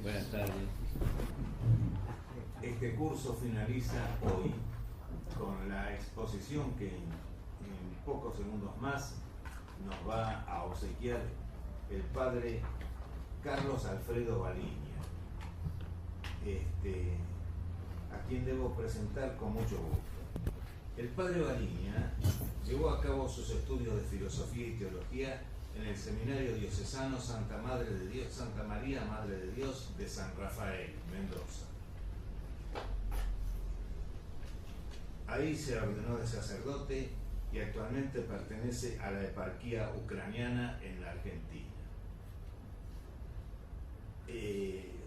Buenas tardes. Este curso finaliza hoy con la exposición que en pocos segundos más nos va a obsequiar el padre Carlos Alfredo Baliña, a quien debo presentar con mucho gusto. El padre Baliña llevó a cabo sus estudios de filosofía y teología en el Seminario Diocesano Santa María Madre de Dios de San Rafael, Mendoza. Ahí se ordenó de sacerdote y actualmente pertenece a la eparquía ucraniana en la Argentina.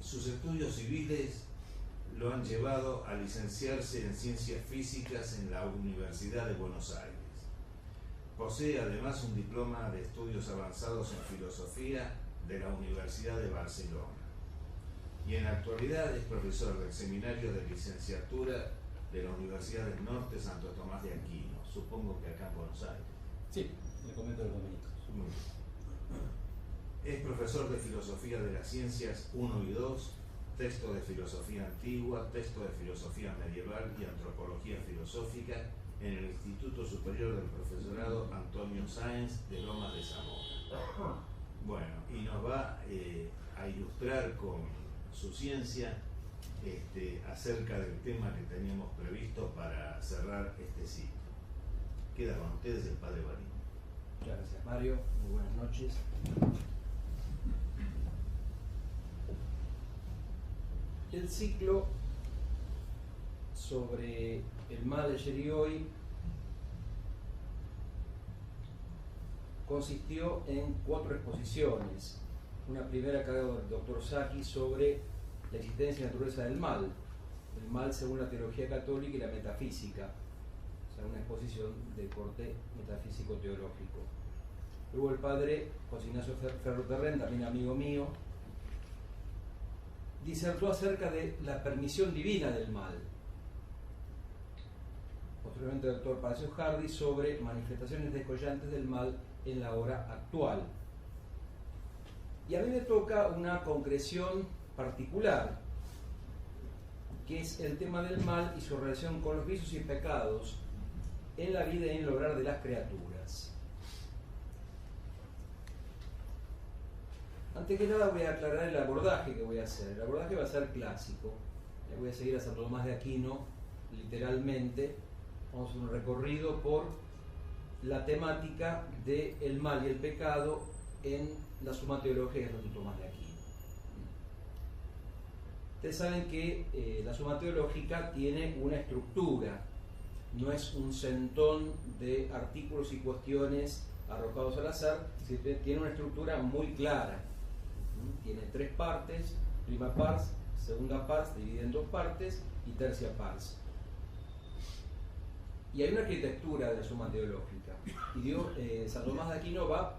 Sus estudios civiles lo han llevado a licenciarse en Ciencias Físicas en la Universidad de Buenos Aires. Posee además un diploma de estudios avanzados en filosofía de la Universidad de Barcelona. Y en la actualidad es profesor del Seminario de Licenciatura de la Universidad del Norte Santo Tomás de Aquino, supongo que acá en Buenos Aires. Sí, le comento los dominicos. Es profesor de Filosofía de las Ciencias 1 y 2, texto de Filosofía Antigua, texto de Filosofía Medieval y Antropología Filosófica en el Instituto Superior del Profesorado Antonio Sáenz de Lomas de Zamora. Bueno, y nos va a ilustrar con su ciencia acerca del tema que teníamos previsto para cerrar este ciclo. Queda con ustedes el padre Baliña. Muchas gracias, Mario. Muy buenas noches. El ciclo sobre el mal ayer y hoy consistió en 4 exposiciones. Una primera a cargo del Dr. Sacchi sobre la existencia y naturaleza del mal según la teología católica y la metafísica, o sea, una exposición de corte metafísico-teológico. Luego el padre José Ignacio Ferro-Terren, también amigo mío, disertó acerca de la permisión divina del mal. Posteriormente el doctor Palacios Hardy sobre manifestaciones descollantes del mal en la hora actual. Y a mí me toca una concreción particular, que es el tema del mal y su relación con los vicios y pecados en la vida y en el obrar de las criaturas. Antes que nada voy a aclarar el abordaje que voy a hacer. El abordaje va a ser clásico. Voy a seguir a Santo Tomás de Aquino, literalmente. Vamos a hacer un recorrido por la temática del mal y el pecado en la Suma Teológica de Santo Tomás de Aquino. Ustedes saben que la Suma Teológica tiene una estructura, no es un centón de artículos y cuestiones arrojados al azar, tiene una estructura muy clara. Tiene 3 partes, prima pars, segunda pars, dividida en 2 partes, y tercia pars. Y hay una arquitectura de la Suma Teológica. Y San Tomás de Aquino va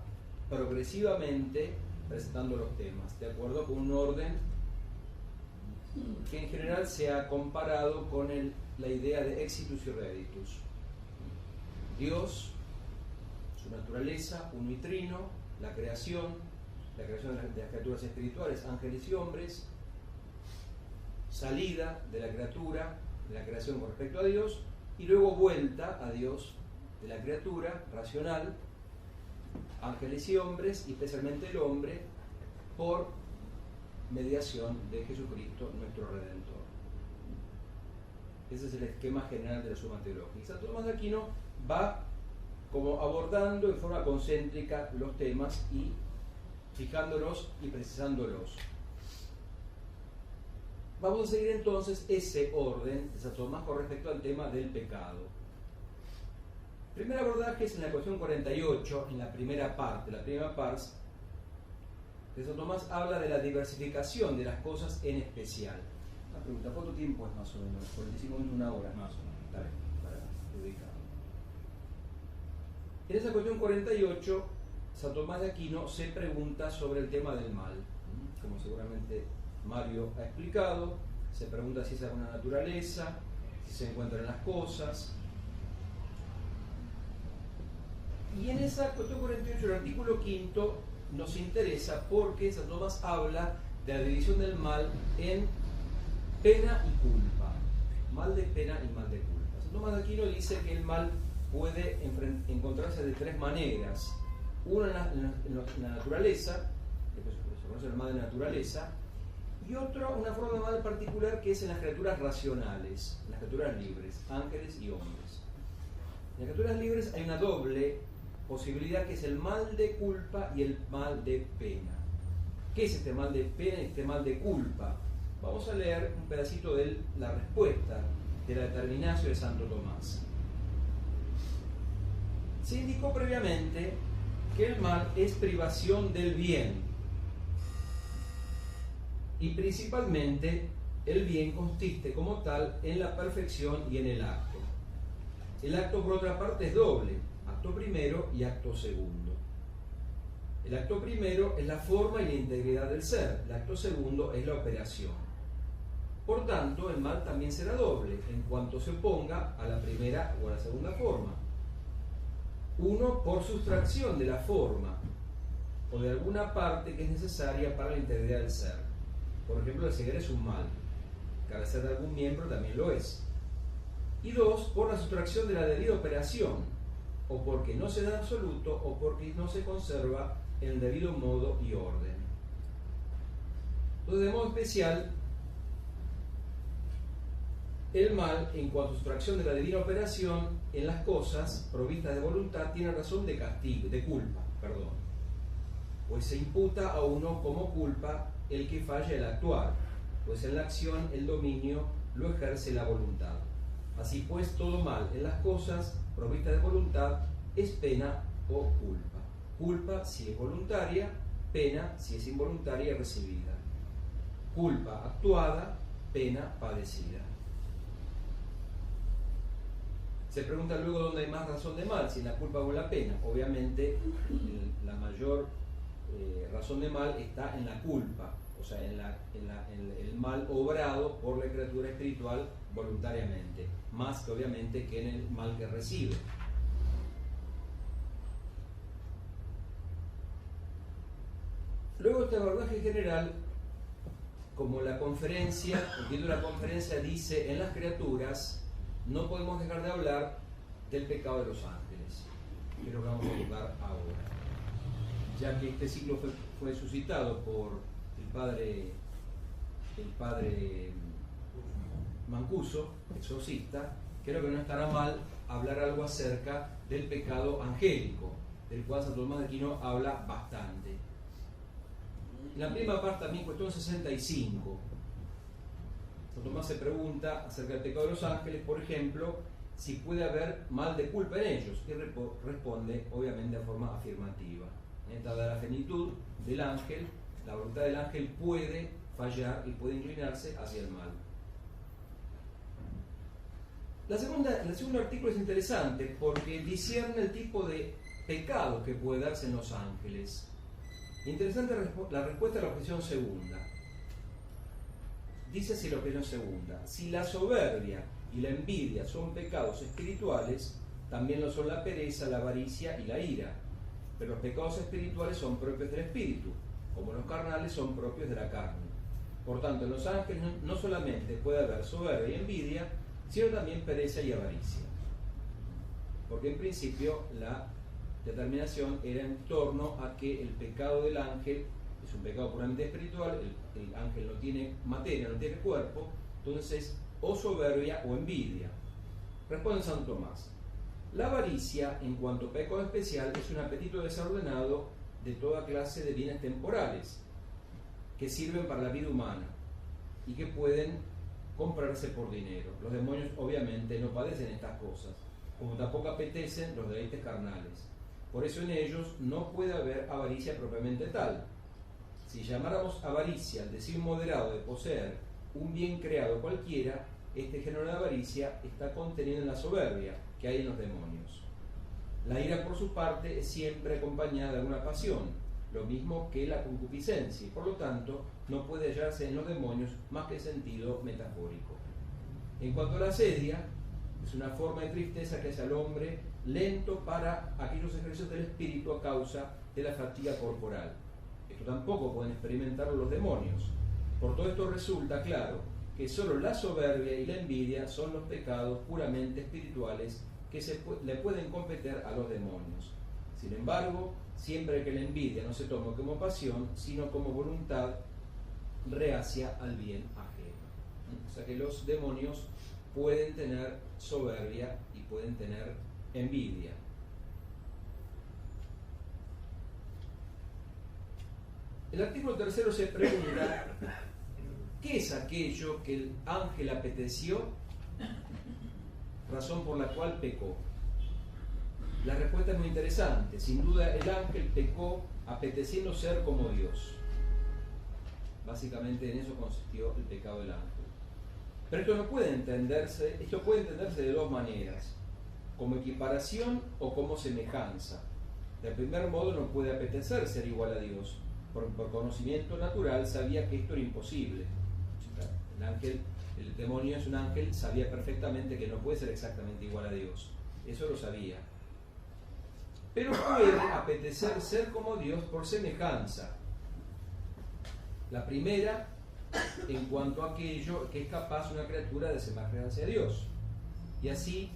progresivamente presentando los temas, de acuerdo con un orden que en general se ha comparado con la idea de exitus y reditus. Dios, su naturaleza, uno y trino, la creación de las criaturas espirituales, ángeles y hombres, salida de la criatura, de la creación con respecto a Dios, y luego vuelta a Dios de la criatura racional, ángeles y hombres, y especialmente el hombre, por mediación de Jesucristo, nuestro Redentor. Ese es el esquema general de la Suma Teológica. Y Santo Tomás de Aquino va como abordando en forma concéntrica los temas y fijándolos y precisándolos. Vamos a seguir entonces ese orden de Santo Tomás con respecto al tema del pecado. El primer abordaje es en la cuestión 48, en la primera parte, la primera pars, que Santo Tomás habla de la diversificación de las cosas en especial. Una pregunta, ¿cuánto tiempo es más o menos? 45 minutos, una hora. Más o menos. Está bien, para ubicarlo. En esa cuestión 48, Santo Tomás de Aquino se pregunta sobre el tema del mal. Como seguramente Mario ha explicado, se pregunta si es alguna naturaleza, si se encuentra en las cosas. Y en esa cuestión 48, el artículo 5 nos interesa porque Santo Tomás habla de la división del mal en pena y culpa. Mal de pena y mal de culpa. Santo Tomás de Aquino dice que el mal puede encontrarse de tres maneras. Una en la naturaleza, que se conoce el mal de naturaleza, y otra, una forma de mal particular, que es en las criaturas racionales, en las criaturas libres, ángeles y hombres. En las criaturas libres hay una doble posibilidad, que es el mal de culpa y el mal de pena. ¿Qué es este mal de pena y este mal de culpa? Vamos a leer un pedacito de la respuesta de la Determinatio de Santo Tomás. Se indicó previamente que el mal es privación del bien, y principalmente el bien consiste como tal en la perfección y en el acto. El acto, por otra parte, es doble: acto primero y acto segundo. El acto primero es la forma y la integridad del ser, el acto segundo es la operación. Por tanto, el mal también será doble en cuanto se oponga a la primera o a la segunda forma. Uno, por sustracción de la forma o de alguna parte que es necesaria para la integridad del ser. Por ejemplo, la ceguera es un mal, carecer de algún miembro también lo es. Y dos, por la sustracción de la debida operación, o porque no se da en absoluto o porque no se conserva en el debido modo y orden. Entonces, de modo especial, el mal, en cuanto a sustracción de la debida operación en las cosas provistas de voluntad, tiene razón de castigo, de culpa, pues se imputa a uno como culpa el que falla el actuar, pues en la acción el dominio lo ejerce la voluntad. Así pues, todo mal en las cosas provistas de voluntad es pena o culpa. Culpa si es voluntaria, pena si es involuntaria y recibida. Culpa actuada, pena padecida. Se pregunta luego dónde hay más razón de mal, si en la culpa o en la pena. Obviamente la mayor razón de mal está en la culpa, o sea, en el mal obrado por la criatura espiritual voluntariamente, más que obviamente que en el mal que recibe. Luego este abordaje general, como la conferencia, el título de la conferencia dice: en las criaturas no podemos dejar de hablar del pecado de los ángeles, que es lo que vamos a abordar ahora, ya que este ciclo fue suscitado por el padre Mancuso, exorcista. Creo que no estará mal hablar algo acerca del pecado angélico, del cual Santo Tomás de Aquino habla bastante. En la primera parte, también cuestión 65, Santo Tomás se pregunta acerca del pecado de los ángeles, por ejemplo, si puede haber mal de culpa en ellos, y responde obviamente de forma afirmativa. Dada la finitud del ángel, la voluntad del ángel puede fallar y puede inclinarse hacia el mal. El segundo artículo es interesante porque discierne el tipo de pecado que puede darse en los ángeles. Interesante la respuesta a la objeción segunda. Dice así la objeción segunda: si la soberbia y la envidia son pecados espirituales, también lo son la pereza, la avaricia y la ira. Pero los pecados espirituales son propios del espíritu, como los carnales son propios de la carne. Por tanto, en los ángeles no solamente puede haber soberbia y envidia, sino también pereza y avaricia. Porque en principio la determinación era en torno a que el pecado del ángel es un pecado puramente espiritual, el ángel no tiene materia, no tiene cuerpo, entonces o soberbia o envidia. Responde Santo Tomás: la avaricia, en cuanto a pecado especial, es un apetito desordenado de toda clase de bienes temporales que sirven para la vida humana y que pueden comprarse por dinero. Los demonios obviamente no padecen estas cosas, como tampoco apetecen los deleites carnales. Por eso en ellos no puede haber avaricia propiamente tal. Si llamáramos avaricia al deseo moderado de poseer un bien creado cualquiera, este género de avaricia está contenido en la soberbia que hay en los demonios. La ira, por su parte, es siempre acompañada de alguna pasión, lo mismo que la concupiscencia, y por lo tanto no puede hallarse en los demonios más que sentido metafórico. En cuanto a la sedia, es una forma de tristeza que hace al hombre lento para aquellos ejercicios del espíritu a causa de la fatiga corporal. Esto tampoco pueden experimentarlo los demonios, Por todo esto resulta claro que solo la soberbia y la envidia son los pecados puramente espirituales que le pueden competir a los demonios. Sin embargo, siempre que la envidia no se tome como pasión, sino como voluntad reacia al bien ajeno. O sea que los demonios pueden tener soberbia y pueden tener envidia. El artículo 3 se pregunta: ¿qué es aquello que el ángel apeteció, razón por la cual pecó? La respuesta es muy interesante. Sin duda, el ángel pecó apeteciendo ser como Dios. Básicamente en eso consistió el pecado del ángel. Pero esto puede entenderse de dos maneras: como equiparación o como semejanza. Del primer modo, no puede apetecer ser igual a Dios. Por conocimiento natural sabía que esto era imposible. El demonio es un ángel, sabía perfectamente que no puede ser exactamente igual a Dios. Eso lo sabía. Pero puede apetecer ser como Dios por semejanza. La primera, en cuanto a aquello que es capaz una criatura de semejarse a Dios. Y así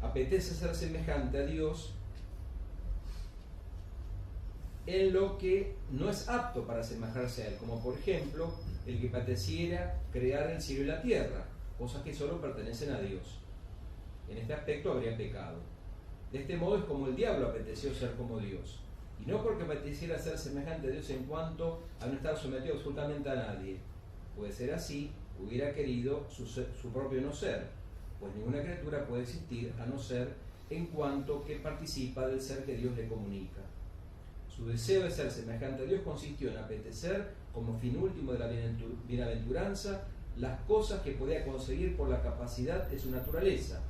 apetece ser semejante a Dios en lo que no es apto para asemejarse a Él, como por ejemplo el que apeteciera crear el cielo y la tierra, cosas que solo pertenecen a Dios. En este aspecto habría pecado. De este modo es como el diablo apeteció ser como Dios, y no porque apeteciera ser semejante a Dios en cuanto a no estar sometido absolutamente a nadie. Puede ser así, hubiera querido su propio no ser, pues ninguna criatura puede existir a no ser en cuanto que participa del ser que Dios le comunica. Su deseo de ser semejante a Dios consistió en apetecer, como fin último de la bienaventuranza, las cosas que podía conseguir por la capacidad de su naturaleza,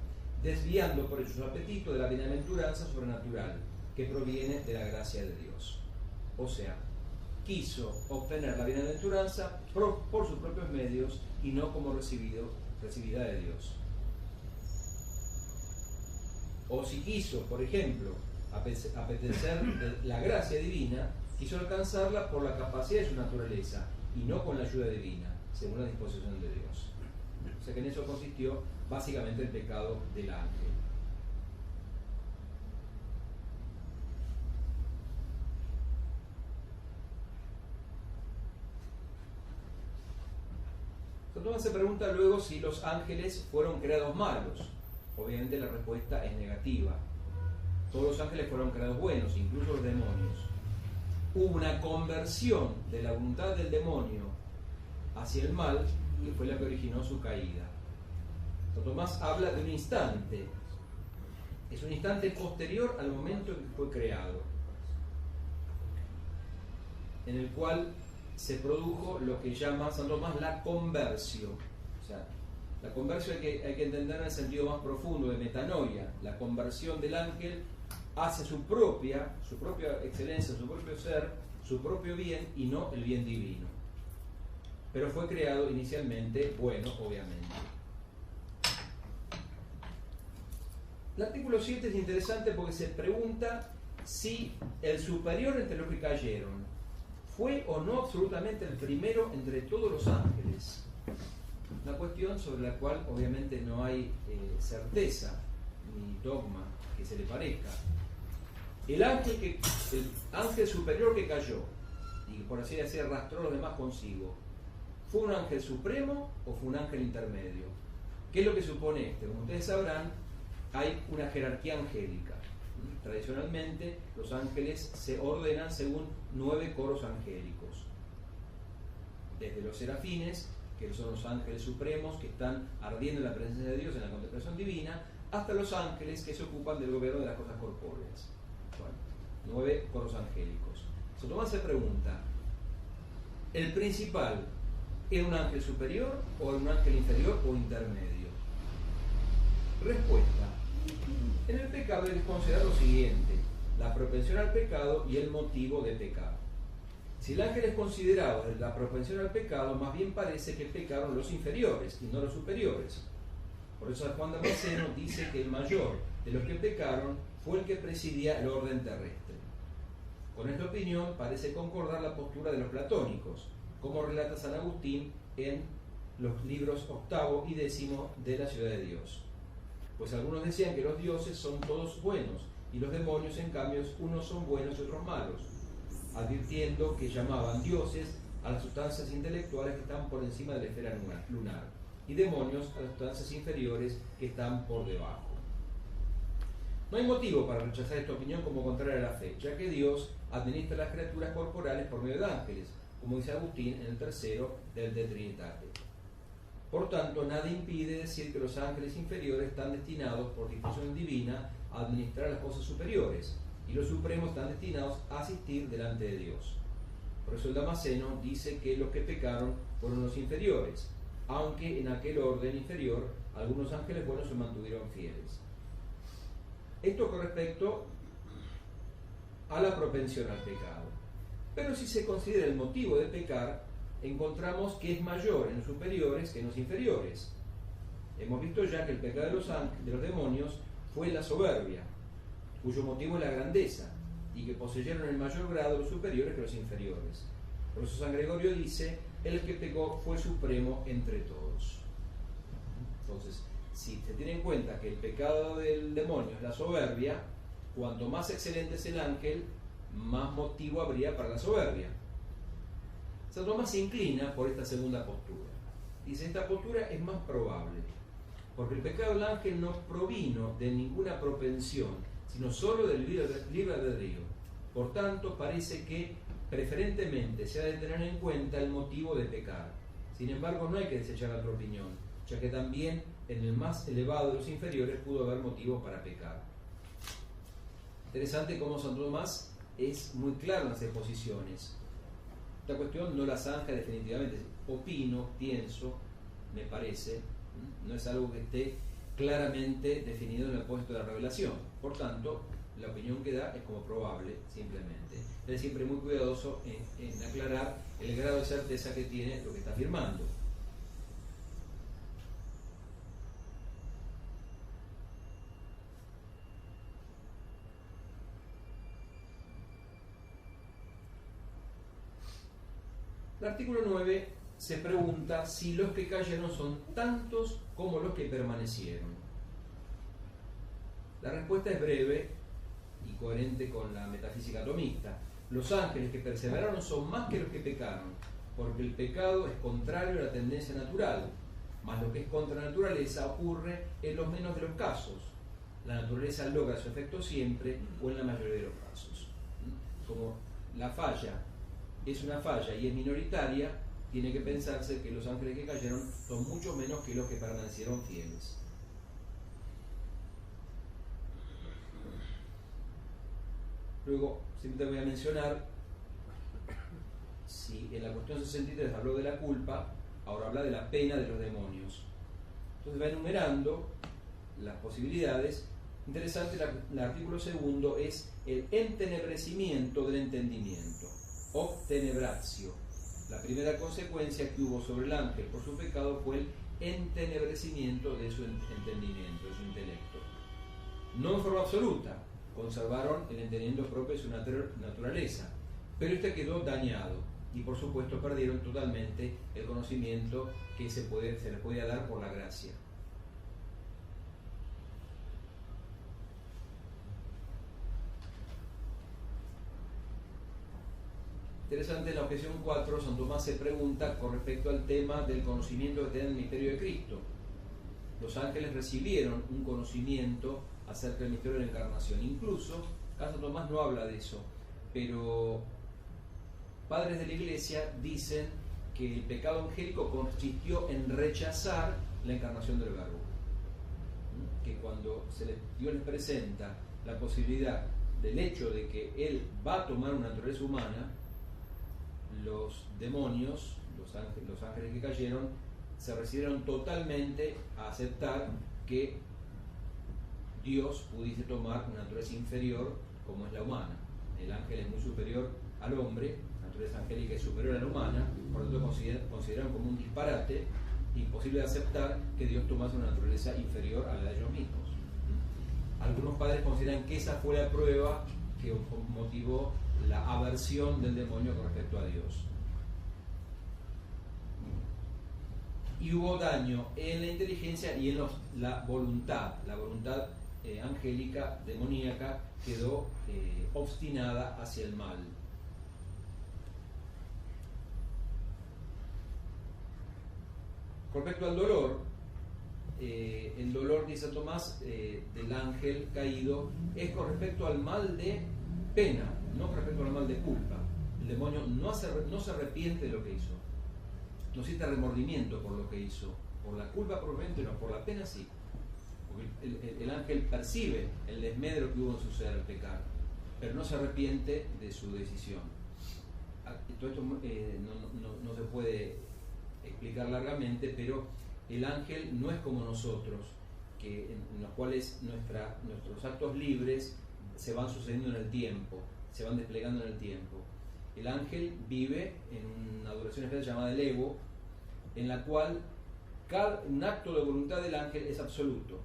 desviando por ello su apetito de la bienaventuranza sobrenatural, que proviene de la gracia de Dios. O sea, quiso obtener la bienaventuranza por sus propios medios y no como recibida de Dios. O si quiso, por ejemplo, apetecer de la gracia divina, quiso alcanzarla por la capacidad de su naturaleza y no con la ayuda divina, según la disposición de Dios. O sea que en eso consistió básicamente el pecado del ángel. Entonces se pregunta luego si los ángeles fueron creados malos. Obviamente la respuesta es negativa. Todos los ángeles fueron creados buenos, incluso los demonios. Hubo una conversión de la voluntad del demonio hacia el mal, que fue la que originó su caída. Santo Tomás habla de un instante. Es un instante posterior al momento en que fue creado, en el cual se produjo lo que llama Santo Tomás la conversión. O sea, la conversión hay que entender en el sentido más profundo de metanoia, la conversión del ángel hacia su propia excelencia, su propio ser, su propio bien y no el bien divino. Pero fue creado inicialmente bueno, obviamente. El artículo 7 es interesante porque se pregunta si el superior entre los que cayeron fue o no absolutamente el primero entre todos los ángeles. Una cuestión sobre la cual obviamente no hay certeza ni dogma que se le parezca. El ángel superior que cayó y por así decir arrastró a los demás consigo, ¿fue un ángel supremo o fue un ángel intermedio? ¿Qué es lo que supone este? Como ustedes sabrán, hay una jerarquía angélica. Tradicionalmente los ángeles se ordenan según 9 coros angélicos, desde los serafines, que son los ángeles supremos que están ardiendo en la presencia de Dios en la contemplación divina, hasta los ángeles que se ocupan del gobierno de las cosas corpóreas. Bueno, 9 coros angélicos. Santo Tomás se pregunta: ¿el principal era un ángel superior o era un ángel inferior o intermedio? Respuesta: en el pecado hay que considerar lo siguiente: la propensión al pecado y el motivo de pecar. Si el ángel es considerado la propensión al pecado, más bien parece que pecaron los inferiores y no los superiores. Por eso Juan Damasceno dice que el mayor de los que pecaron fue el que presidía el orden terrestre. Con esta opinión parece concordar la postura de los platónicos, como relata San Agustín en los libros 8º y 10º de la Ciudad de Dios. Pues algunos decían que los dioses son todos buenos y los demonios, en cambio, unos son buenos y otros malos, advirtiendo que llamaban dioses a las sustancias intelectuales que están por encima de la esfera lunar y demonios a las sustancias inferiores que están por debajo. No hay motivo para rechazar esta opinión como contraria a la fe, ya que Dios administra las criaturas corporales por medio de ángeles, como dice Agustín en el 3º del De Trinitate. Por tanto, nada impide decir que los ángeles inferiores están destinados por disposición divina a administrar las cosas superiores, y los supremos están destinados a asistir delante de Dios. Por eso el Damasceno dice que los que pecaron fueron los inferiores, aunque en aquel orden inferior algunos ángeles buenos se mantuvieron fieles. Esto con respecto a la propensión al pecado. Pero si se considera el motivo de pecar, encontramos que es mayor en los superiores que en los inferiores. Hemos visto ya que el pecado de los demonios fue la soberbia, cuyo motivo es la grandeza, y que poseyeron en mayor grado los superiores que los inferiores. Por eso San Gregorio dice, el que pecó fue supremo entre todos. Entonces, si se tiene en cuenta que el pecado del demonio es la soberbia, cuanto más excelente es el ángel, más motivo habría para la soberbia. Santo Tomás se inclina por esta segunda postura. Dice, esta postura es más probable, porque el pecado del ángel no provino de ninguna propensión, sino solo del libre albedrío. Por tanto, parece que preferentemente se ha de tener en cuenta el motivo de pecar. Sin embargo, no hay que desechar la otra opinión, ya que también en el más elevado de los inferiores pudo haber motivo para pecar. Interesante cómo Santo Tomás es muy claro en las exposiciones. Esta cuestión no la zanja definitivamente, opino, pienso, me parece, no es algo que esté claramente definido en el puesto de la revelación. Por tanto, la opinión que da es como probable, simplemente. Él es siempre muy cuidadoso en aclarar el grado de certeza que tiene lo que está afirmando. El artículo 9 se pregunta si los que cayeron son tantos como los que permanecieron. La respuesta es breve y coherente con la metafísica atomista. Los ángeles que perseveraron son más que los que pecaron, porque el pecado es contrario a la tendencia natural, mas lo que es contra la naturaleza ocurre en los menos de los casos. La naturaleza logra su efecto siempre o en la mayoría de los casos. Como la falla es una falla y es minoritaria, tiene que pensarse que los ángeles que cayeron son mucho menos que los que permanecieron fieles. Luego, simplemente voy a mencionar, si en la cuestión 63 habló de la culpa, ahora habla de la pena de los demonios. Entonces va enumerando las posibilidades. Interesante, el artículo 2 es el entenebrecimiento del entendimiento, obtenebratio. La primera consecuencia que hubo sobre el ángel por su pecado fue el entenebrecimiento de su entendimiento, de su intelecto. No en forma absoluta, conservaron el entendimiento propio de su naturaleza, pero este quedó dañado y por supuesto perdieron totalmente el conocimiento que se les podía dar por la gracia. Interesante, en la objeción 4, San Tomás se pregunta con respecto al tema del conocimiento que tiene el misterio de Cristo. Los ángeles recibieron un conocimiento acerca del misterio de la encarnación. Incluso, San Tomás no habla de eso, pero padres de la Iglesia dicen que el pecado angélico consistió en rechazar la encarnación del Verbo. Que cuando Dios les presenta la posibilidad del hecho de que Él va a tomar una naturaleza humana, los demonios, los ángeles que cayeron, se recibieron totalmente a aceptar que Dios pudiese tomar una naturaleza inferior como es la humana. El ángel es muy superior al hombre, la naturaleza angélica es superior a la humana, por lo tanto consideraron como un disparate imposible de aceptar que Dios tomase una naturaleza inferior a la de ellos mismos. Algunos padres consideran que esa fue la prueba que motivó la aversión del demonio con respecto a Dios. y hubo daño en la inteligencia y en la voluntad. La voluntad angélica, demoníaca, quedó obstinada hacia el mal. Con respecto al dolor, el dolor, dice Tomás, del ángel caído es con respecto al mal de pena, no con respecto al mal de culpa. El demonio no se arrepiente de lo que hizo, no siente remordimiento por lo que hizo, por la culpa probablemente no, por la pena sí, porque el ángel percibe el desmedro que hubo en su ser al pecar, pero no se arrepiente de su decisión. Todo esto no se puede explicar largamente, pero el ángel no es como nosotros, en los cuales nuestros actos libres se van sucediendo en el tiempo, se van desplegando en el tiempo. El ángel vive en una duración especial llamada el ego, en la cual un acto de voluntad del ángel es absoluto.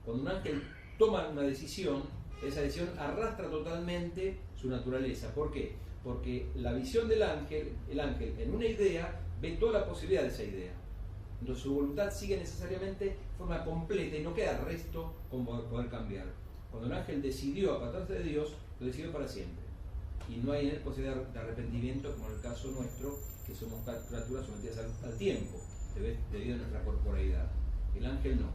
Cuando un ángel toma una decisión, esa decisión arrastra totalmente su naturaleza. ¿Por qué? Porque la visión del ángel, el ángel en una idea ve toda la posibilidad de esa idea. Entonces su voluntad sigue necesariamente de forma completa y no queda resto como poder cambiar. Cuando el ángel decidió apartarse de Dios, lo decidió para siempre. Y no hay en él posibilidad de arrepentimiento, como en el caso nuestro, que somos criaturas sometidas al tiempo, debido a nuestra corporeidad. El ángel no.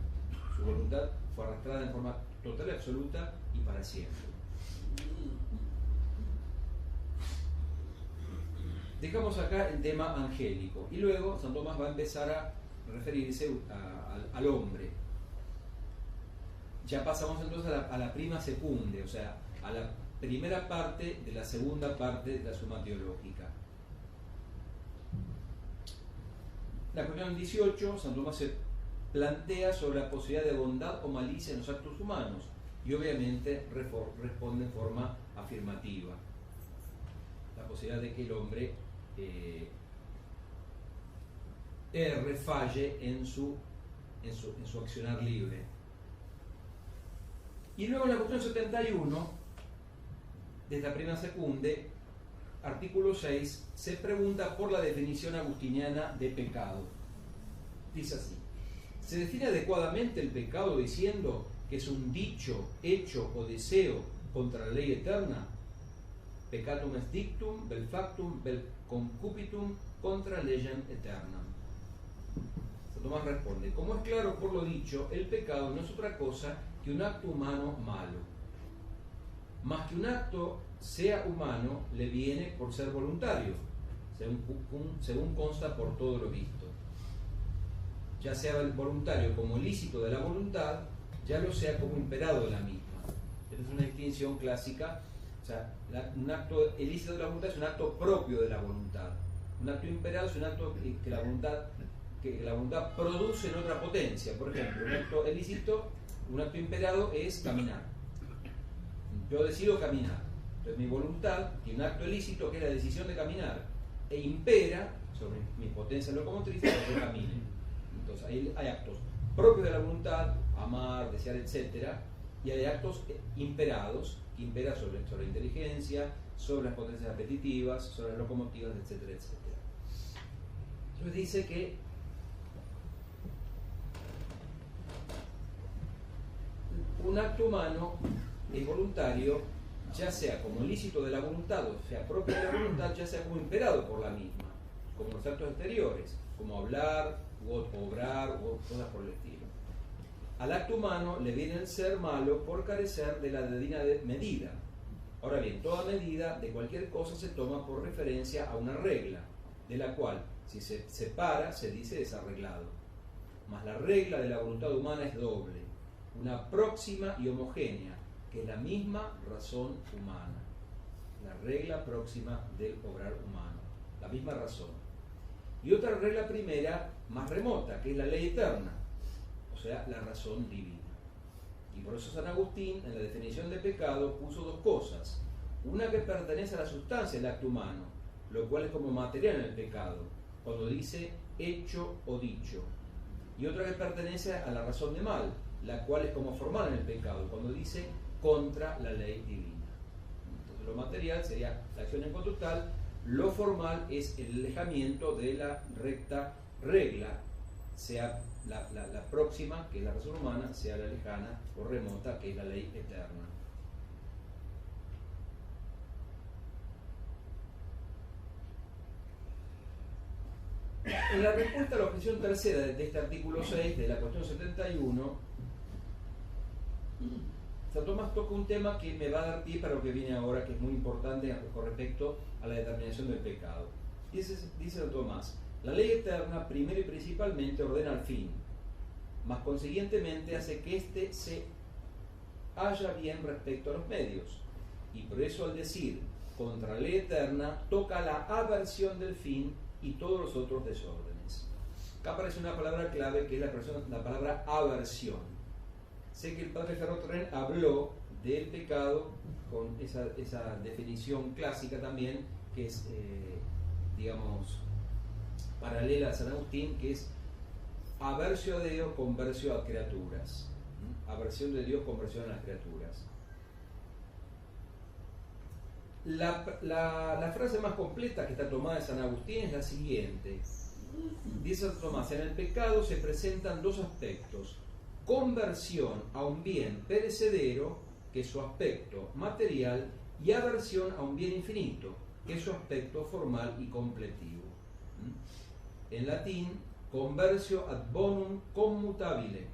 Su voluntad fue arrastrada en forma total y absoluta y para siempre. Dejamos acá el tema angélico y luego San Tomás va a empezar a referirse al hombre. Ya pasamos entonces a la prima secunde, o sea, a la primera parte de la segunda parte de la Suma Teológica. La cuestión 18, San Tomás se plantea sobre la posibilidad de bondad o malicia en los actos humanos y obviamente responde en forma afirmativa. La posibilidad de que el hombre refalle en su accionar libre. Y luego en la cuestión 71 de esta prima secunde, artículo 6, se pregunta por la definición agustiniana de pecado. Dice así: ¿se define adecuadamente el pecado diciendo que es un dicho, hecho o deseo contra la ley eterna? Peccatum est dictum, vel factum, vel concupitum contra legem aeternam. San Tomás responde: como es claro por lo dicho, el pecado no es otra cosa que un acto humano malo. Más que un acto sea humano, le viene por ser voluntario, según consta por todo lo visto. Ya sea el voluntario como ilícito de la voluntad, ya lo sea como imperado de la misma. Esta es una distinción clásica. O sea, un acto ilícito de la voluntad es un acto propio de la voluntad. Un acto imperado es un acto que la voluntad produce en otra potencia. Por ejemplo, un acto ilícito, un acto imperado es caminar. Yo decido caminar. Entonces mi voluntad tiene un acto ilícito que es la decisión de caminar e impera sobre mi potencia locomotriz para que camine. Entonces ahí hay actos propios de la voluntad, amar, desear, etc. Y hay actos imperados que imperan sobre la inteligencia, sobre las potencias apetitivas, sobre las locomotivas, etcétera, etcétera. Entonces dice que un acto humano es voluntario, ya sea como ilícito de la voluntad, o sea, propio de la voluntad, ya sea como imperado por la misma, como los actos exteriores, como hablar, u obrar, o cosas por el estilo. Al acto humano le viene el ser malo por carecer de la debida medida. Ahora bien, toda medida de cualquier cosa se toma por referencia a una regla, de la cual, si se separa, se dice desarreglado. Mas la regla de la voluntad humana es doble, una próxima y homogénea, que es la misma razón humana. La regla próxima del obrar humano, la misma razón. Y otra regla primera, más remota, que es la ley eterna, o sea, la razón divina. Y por eso San Agustín, en la definición de pecado, puso dos cosas. Una que pertenece a la sustancia del acto humano, lo cual es como material en el pecado, cuando dice hecho o dicho. Y otra que pertenece a la razón de mal, la cual es como formal en el pecado, cuando dice contra la ley divina. Entonces lo material sería la acción inconductual, lo formal es el alejamiento de la recta regla sea la próxima, que es la razón humana, sea la lejana o remota, que es la ley eterna. En la respuesta a la objeción tercera de este artículo 6 de la cuestión 71, San Tomás toca un tema que me va a dar pie para lo que viene ahora, que es muy importante con respecto a la determinación del pecado. Dice San Tomás: la ley eterna primero y principalmente ordena el fin, mas consiguientemente hace que éste se haya bien respecto a los medios, y por eso al decir contra la ley eterna toca la aversión del fin y todos los otros desórdenes. Acá aparece una palabra clave que es la palabra aversión. Sé que el padre Ferrotren habló del pecado con esa definición clásica también, que es, digamos, paralela a San Agustín, que es aversio a Dios, conversión a criaturas. Aversión de Dios, conversión a las criaturas. La frase más completa que está tomada de San Agustín es la siguiente. Dice San Tomás: en el pecado se presentan dos aspectos: conversión a un bien perecedero, que es su aspecto material, y aversión a un bien infinito, que es su aspecto formal y completivo. En latín, conversio ad bonum commutabile,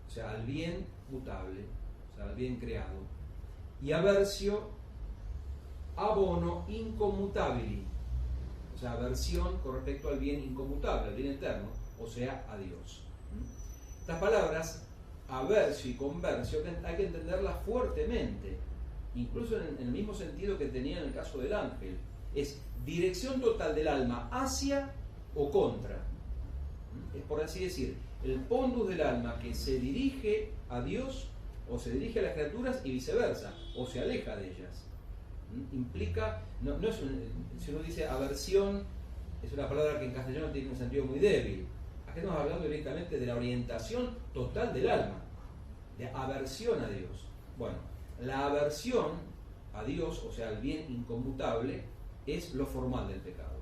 o sea, al bien mutable, o sea, al bien creado, y aversio a bono incomutabili, o sea, aversión con respecto al bien inconmutable, al bien eterno, o sea, a Dios. Estas palabras, aversio y conversio, hay que entenderlas fuertemente, incluso en el mismo sentido que tenía en el caso del ángel. Es dirección total del alma hacia o contra. Es, por así decir, el pondus del alma que se dirige a Dios o se dirige a las criaturas y viceversa, o se aleja de ellas. Implica, no es si uno dice aversión, es una palabra que en castellano tiene un sentido muy débil. Aquí estamos hablando directamente de la orientación total del alma, de aversión a Dios. Bueno, la aversión a Dios, o sea, al bien inconmutable, es lo formal del pecado.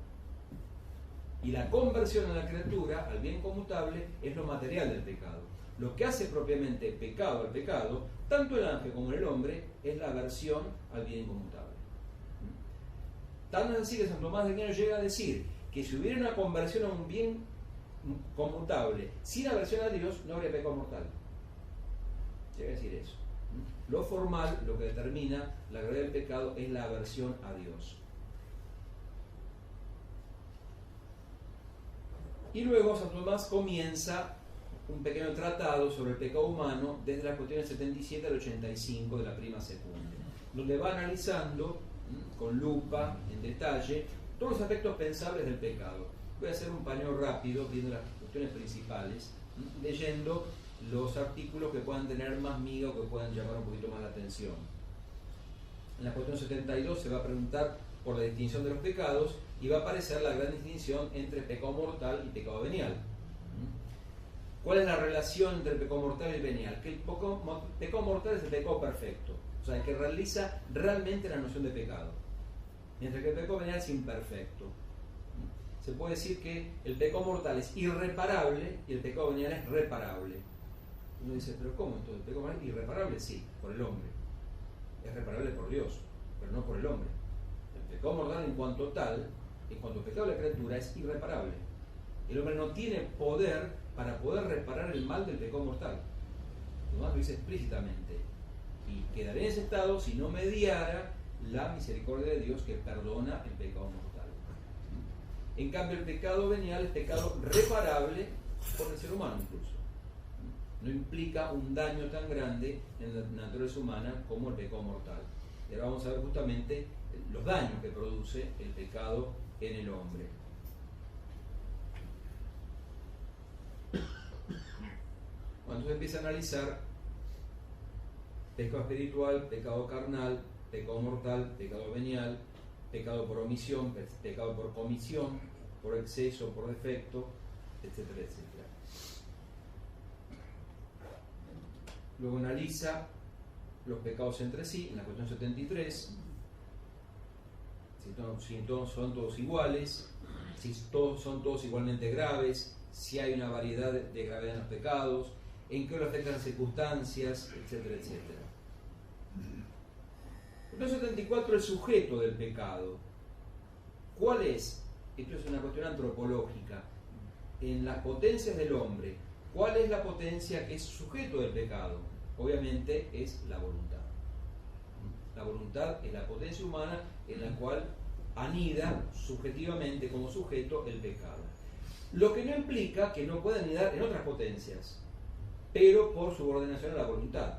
Y la conversión a la criatura, al bien conmutable, es lo material del pecado. Lo que hace propiamente pecado al pecado, tanto el ángel como el hombre, es la aversión al bien inconmutable. Tan así que San Tomás de Aquino llega a decir que si hubiera una conversión a un bien conmutable sin aversión a Dios, no habría pecado mortal. Llega a decir eso. Lo formal, lo que determina la gravedad del pecado, es la aversión a Dios. Y luego San Tomás comienza un pequeño tratado sobre el pecado humano desde las cuestiones 77 al 85 de la prima secunda, donde va analizando con lupa, en detalle, todos los aspectos pensables del pecado. Voy a hacer un paneo rápido viendo las cuestiones principales, leyendo los artículos que puedan tener más miga o que puedan llamar un poquito más la atención. En la cuestión 72 se va a preguntar por la distinción de los pecados y va a aparecer la gran distinción entre pecado mortal y pecado venial. ¿Cuál es la relación entre el pecado mortal y el venial? Que el pecado mortal es el pecado perfecto, o sea, el que realiza realmente la noción de pecado, mientras que el pecado venial es imperfecto. Se puede decir que el pecado mortal es irreparable y el pecado venial es reparable. Uno dice, ¿pero cómo entonces? ¿El pecado mortal es irreparable? Sí, por el hombre. Es reparable por Dios, pero no por el hombre. El pecado mortal en cuanto tal, en cuanto pecado de la criatura, es irreparable. El hombre no tiene poder para poder reparar el mal del pecado mortal. Tomás lo dice explícitamente. Y quedaré en ese estado si no mediara la misericordia de Dios que perdona el pecado mortal. En cambio, el pecado venial es pecado reparable por el ser humano incluso. No implica un daño tan grande en la naturaleza humana como el pecado mortal. Y ahora vamos a ver justamente los daños que produce el pecado en el hombre. Cuando se empieza a analizar pecado espiritual, pecado carnal, pecado mortal, pecado venial, pecado por omisión, pecado por comisión, por exceso, por defecto, etcétera, etcétera. Luego analiza los pecados entre sí, en la cuestión 73, si son todos iguales, si son todos igualmente graves, si hay una variedad de gravedad en los pecados, en qué lo afectan las circunstancias, etcétera, etcétera. El 74, el sujeto del pecado. ¿Cuál es? Esto es una cuestión antropológica. En las potencias del hombre, ¿cuál es la potencia que es sujeto del pecado? Obviamente es la voluntad. La voluntad es la potencia humana en la cual anida subjetivamente como sujeto el pecado. Lo que no implica que no pueda anidar en otras potencias, pero por subordinación a la voluntad.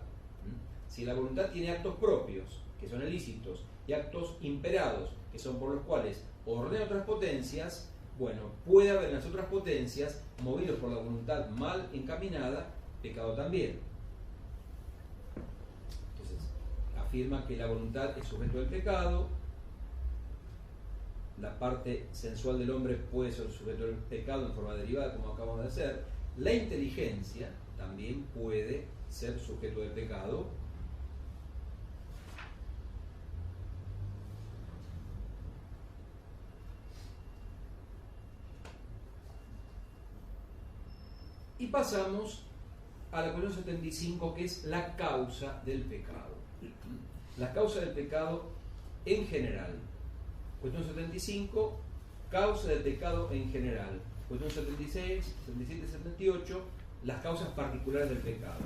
Si la voluntad tiene actos propios, que son ilícitos, y actos imperados, que son por los cuales ordena otras potencias, bueno, puede haber en las otras potencias, movidos por la voluntad mal encaminada, pecado también. Entonces, afirma que la voluntad es sujeto del pecado, la parte sensual del hombre puede ser sujeto del pecado en forma derivada, como acabamos de hacer, la inteligencia también puede ser sujeto del pecado. Y pasamos a la cuestión 75, que es la causa del pecado. La causa del pecado en general. Cuestión 75, causa del pecado en general. Cuestión 76, 77 y 78, las causas particulares del pecado.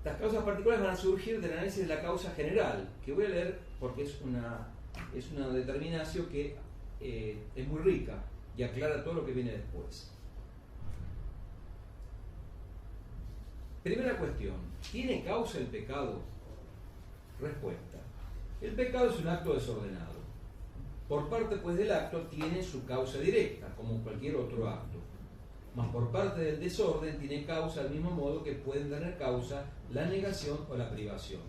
Las causas particulares van a surgir del análisis de la causa general, que voy a leer porque es una determinación que es muy rica y aclara todo lo que viene después. Primera cuestión, ¿tiene causa el pecado? Respuesta. El pecado es un acto desordenado. Por parte pues del acto tiene su causa directa, como cualquier otro acto. Mas por parte del desorden tiene causa del mismo modo que pueden tener causa la negación o la privación.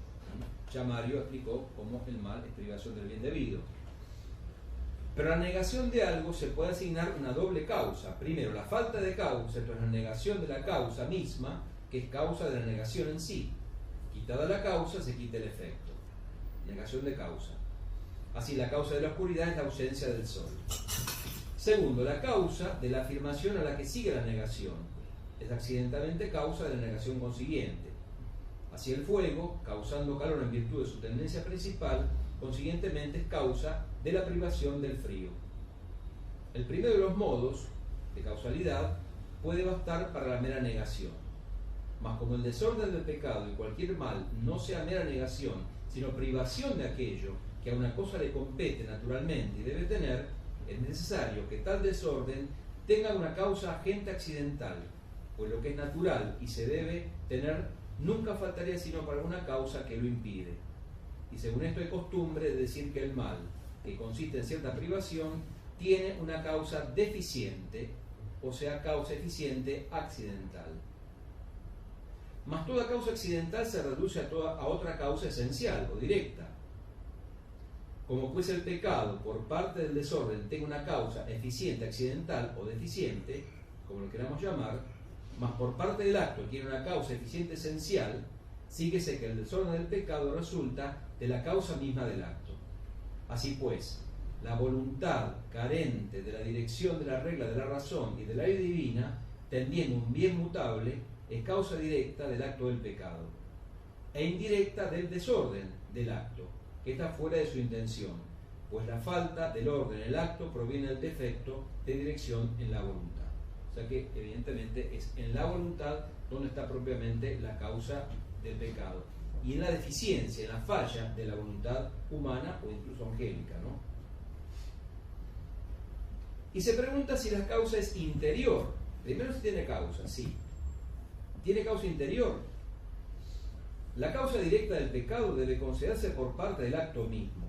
Ya Mario explicó cómo el mal es privación del bien debido. Pero a la negación de algo se puede asignar una doble causa. Primero, la falta de causa, esto es la negación de la causa misma, que es causa de la negación en sí. Quitada la causa, se quita el efecto. Negación de causa. Así, la causa de la oscuridad es la ausencia del sol. Segundo, la causa de la afirmación a la que sigue la negación. Es accidentalmente causa de la negación consiguiente. Así, el fuego, causando calor en virtud de su tendencia principal, consiguientemente es causa de la privación del frío. El primero de los modos de causalidad puede bastar para la mera negación. Mas como el desorden del pecado y cualquier mal no sea mera negación, sino privación de aquello que a una cosa le compete naturalmente y debe tener, es necesario que tal desorden tenga una causa agente accidental, pues lo que es natural y se debe tener nunca faltaría sino para una causa que lo impide. Y según esto hay costumbre de decir que el mal, que consiste en cierta privación, tiene una causa deficiente, o sea, causa eficiente accidental. Mas toda causa accidental se reduce a otra causa esencial o directa. Como pues el pecado por parte del desorden tenga una causa eficiente accidental o deficiente, como lo queramos llamar, mas por parte del acto tiene una causa eficiente esencial, síguese que el desorden del pecado resulta de la causa misma del acto. Así pues, la voluntad carente de la dirección de la regla de la razón y de la ley divina, tendiendo un bien mutable, es causa directa del acto del pecado, e indirecta del desorden del acto, que está fuera de su intención, pues la falta del orden en el acto proviene del defecto de dirección en la voluntad. O sea que evidentemente es en la voluntad donde está propiamente la causa del pecado, y en la deficiencia, en la falla de la voluntad humana o incluso angélica, ¿no? Y se pregunta si la causa es interior. Primero, si tiene causa, sí. ¿Tiene causa interior? La causa directa del pecado debe considerarse por parte del acto mismo,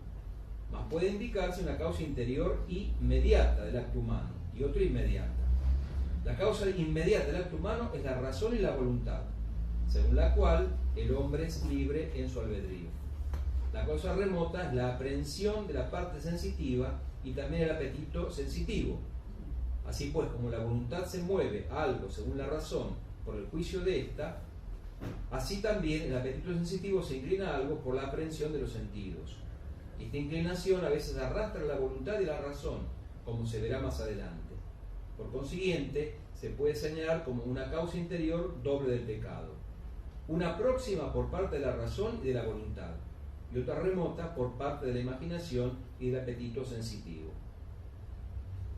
mas puede indicarse una causa interior y mediata del acto humano y otra inmediata. La causa inmediata del acto humano es la razón y la voluntad, según la cual el hombre es libre en su albedrío. La causa remota es la aprehensión de la parte sensitiva y también el apetito sensitivo. Así pues, como la voluntad se mueve a algo según la razón por el juicio de ésta, así también el apetito sensitivo se inclina a algo por la aprehensión de los sentidos. Esta inclinación a veces arrastra la voluntad y la razón, como se verá más adelante. Por consiguiente, se puede señalar como una causa interior doble del pecado. Una próxima por parte de la razón y de la voluntad, y otra remota por parte de la imaginación y del apetito sensitivo.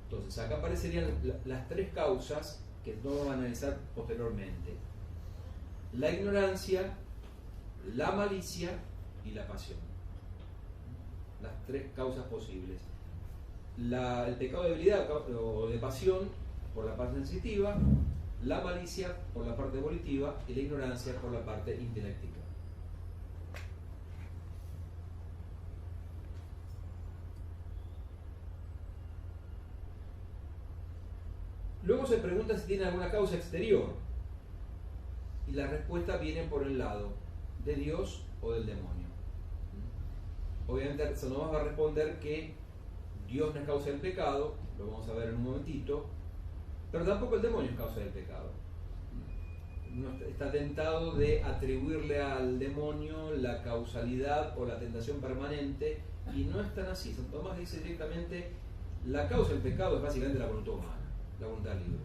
Entonces, acá aparecerían las tres causas que no vamos a analizar posteriormente: la ignorancia, la malicia y la pasión. Las tres causas posibles. El pecado de debilidad o de pasión por la parte sensitiva, la malicia por la parte volitiva y la ignorancia por la parte intelectiva. Luego se pregunta si tiene alguna causa exterior, y la respuesta viene por el lado de Dios o del demonio. Obviamente Santo Tomás va a responder que Dios no es causa del pecado, lo vamos a ver en un momentito, pero tampoco el demonio es causa del pecado. No está tentado de atribuirle al demonio la causalidad o la tentación permanente, y no es tan así. Santo Tomás dice directamente: la causa del pecado es básicamente la voluntad humana, la voluntad libre.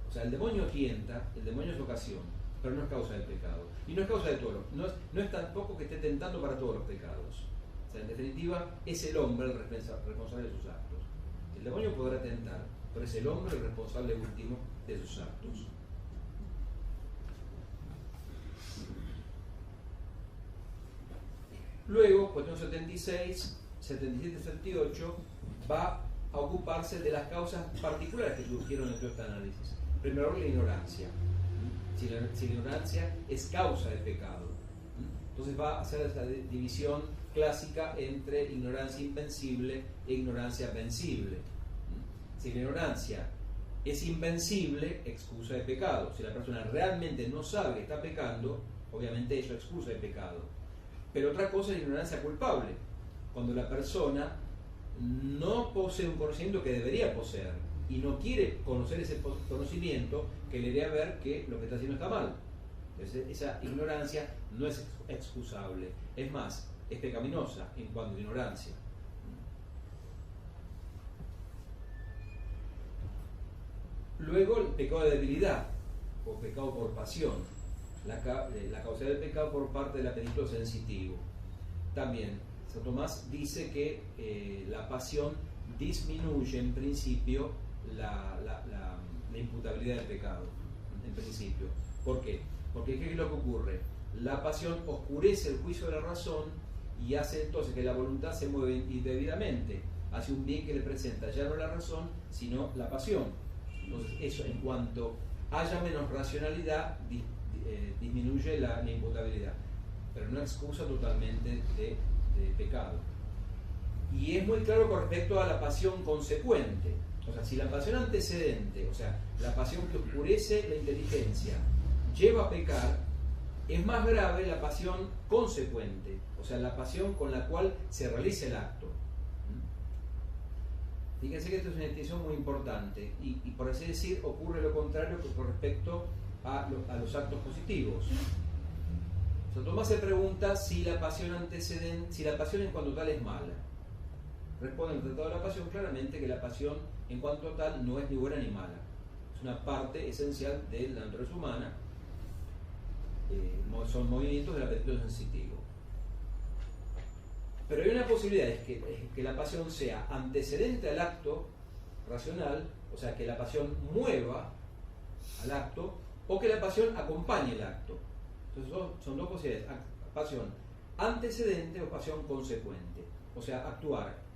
O sea, el demonio tienta, el demonio es ocasión, pero no es causa del pecado. Y no es causa de todo, no es tampoco que esté tentando para todos los pecados. O sea, en definitiva, es el hombre el responsable de sus actos. El demonio podrá tentar, pero es el hombre el responsable último de sus actos. Luego, cuestión 76, 77 y 78, va a ocuparse de las causas particulares que surgieron en todo este análisis. Primero, la ignorancia. Si la ignorancia es causa del pecado. Entonces va a hacer esa división clásica entre ignorancia invencible e ignorancia vencible. Si la ignorancia es invencible, excusa de pecado. Si la persona realmente no sabe que está pecando, obviamente eso es excusa de pecado. Pero otra cosa es la ignorancia culpable, cuando la persona no posee un conocimiento que debería poseer y no quiere conocer ese conocimiento que le haría ver que lo que está haciendo está mal. Entonces, esa ignorancia no es excusable, es más, es pecaminosa en cuanto a ignorancia. Luego, el pecado de debilidad o pecado por pasión, la causa del pecado por parte del apetito sensitivo. También Santo Tomás dice que la pasión disminuye en principio la imputabilidad del pecado, en principio. ¿Por qué? Porque ¿qué es lo que ocurre? La pasión oscurece el juicio de la razón y hace entonces que la voluntad se mueva indebidamente hacia un bien que le presenta ya no la razón, sino la pasión. Entonces eso, en cuanto haya menos racionalidad, disminuye la imputabilidad, pero no excusa totalmente de pecado. Y es muy claro con respecto a la pasión consecuente. O sea, si la pasión antecedente, o sea, la pasión que oscurece la inteligencia, lleva a pecar, es más grave la pasión consecuente, o sea, la pasión con la cual se realiza el acto. Fíjense que esto es una distinción muy importante y por así decir ocurre lo contrario con respecto a los actos positivos. Santo Tomás se pregunta si la pasión antecedente, si la pasión en cuanto tal es mala. Responde el Tratado de la Pasión claramente que la pasión en cuanto tal no es ni buena ni mala. Es una parte esencial de la naturaleza humana. Son movimientos del apetito sensitivo. Pero hay una posibilidad, es que la pasión sea antecedente al acto racional, o sea, que la pasión mueva al acto, o que la pasión acompañe el acto. Entonces son dos posibilidades: pasión antecedente o pasión consecuente. O sea, actuar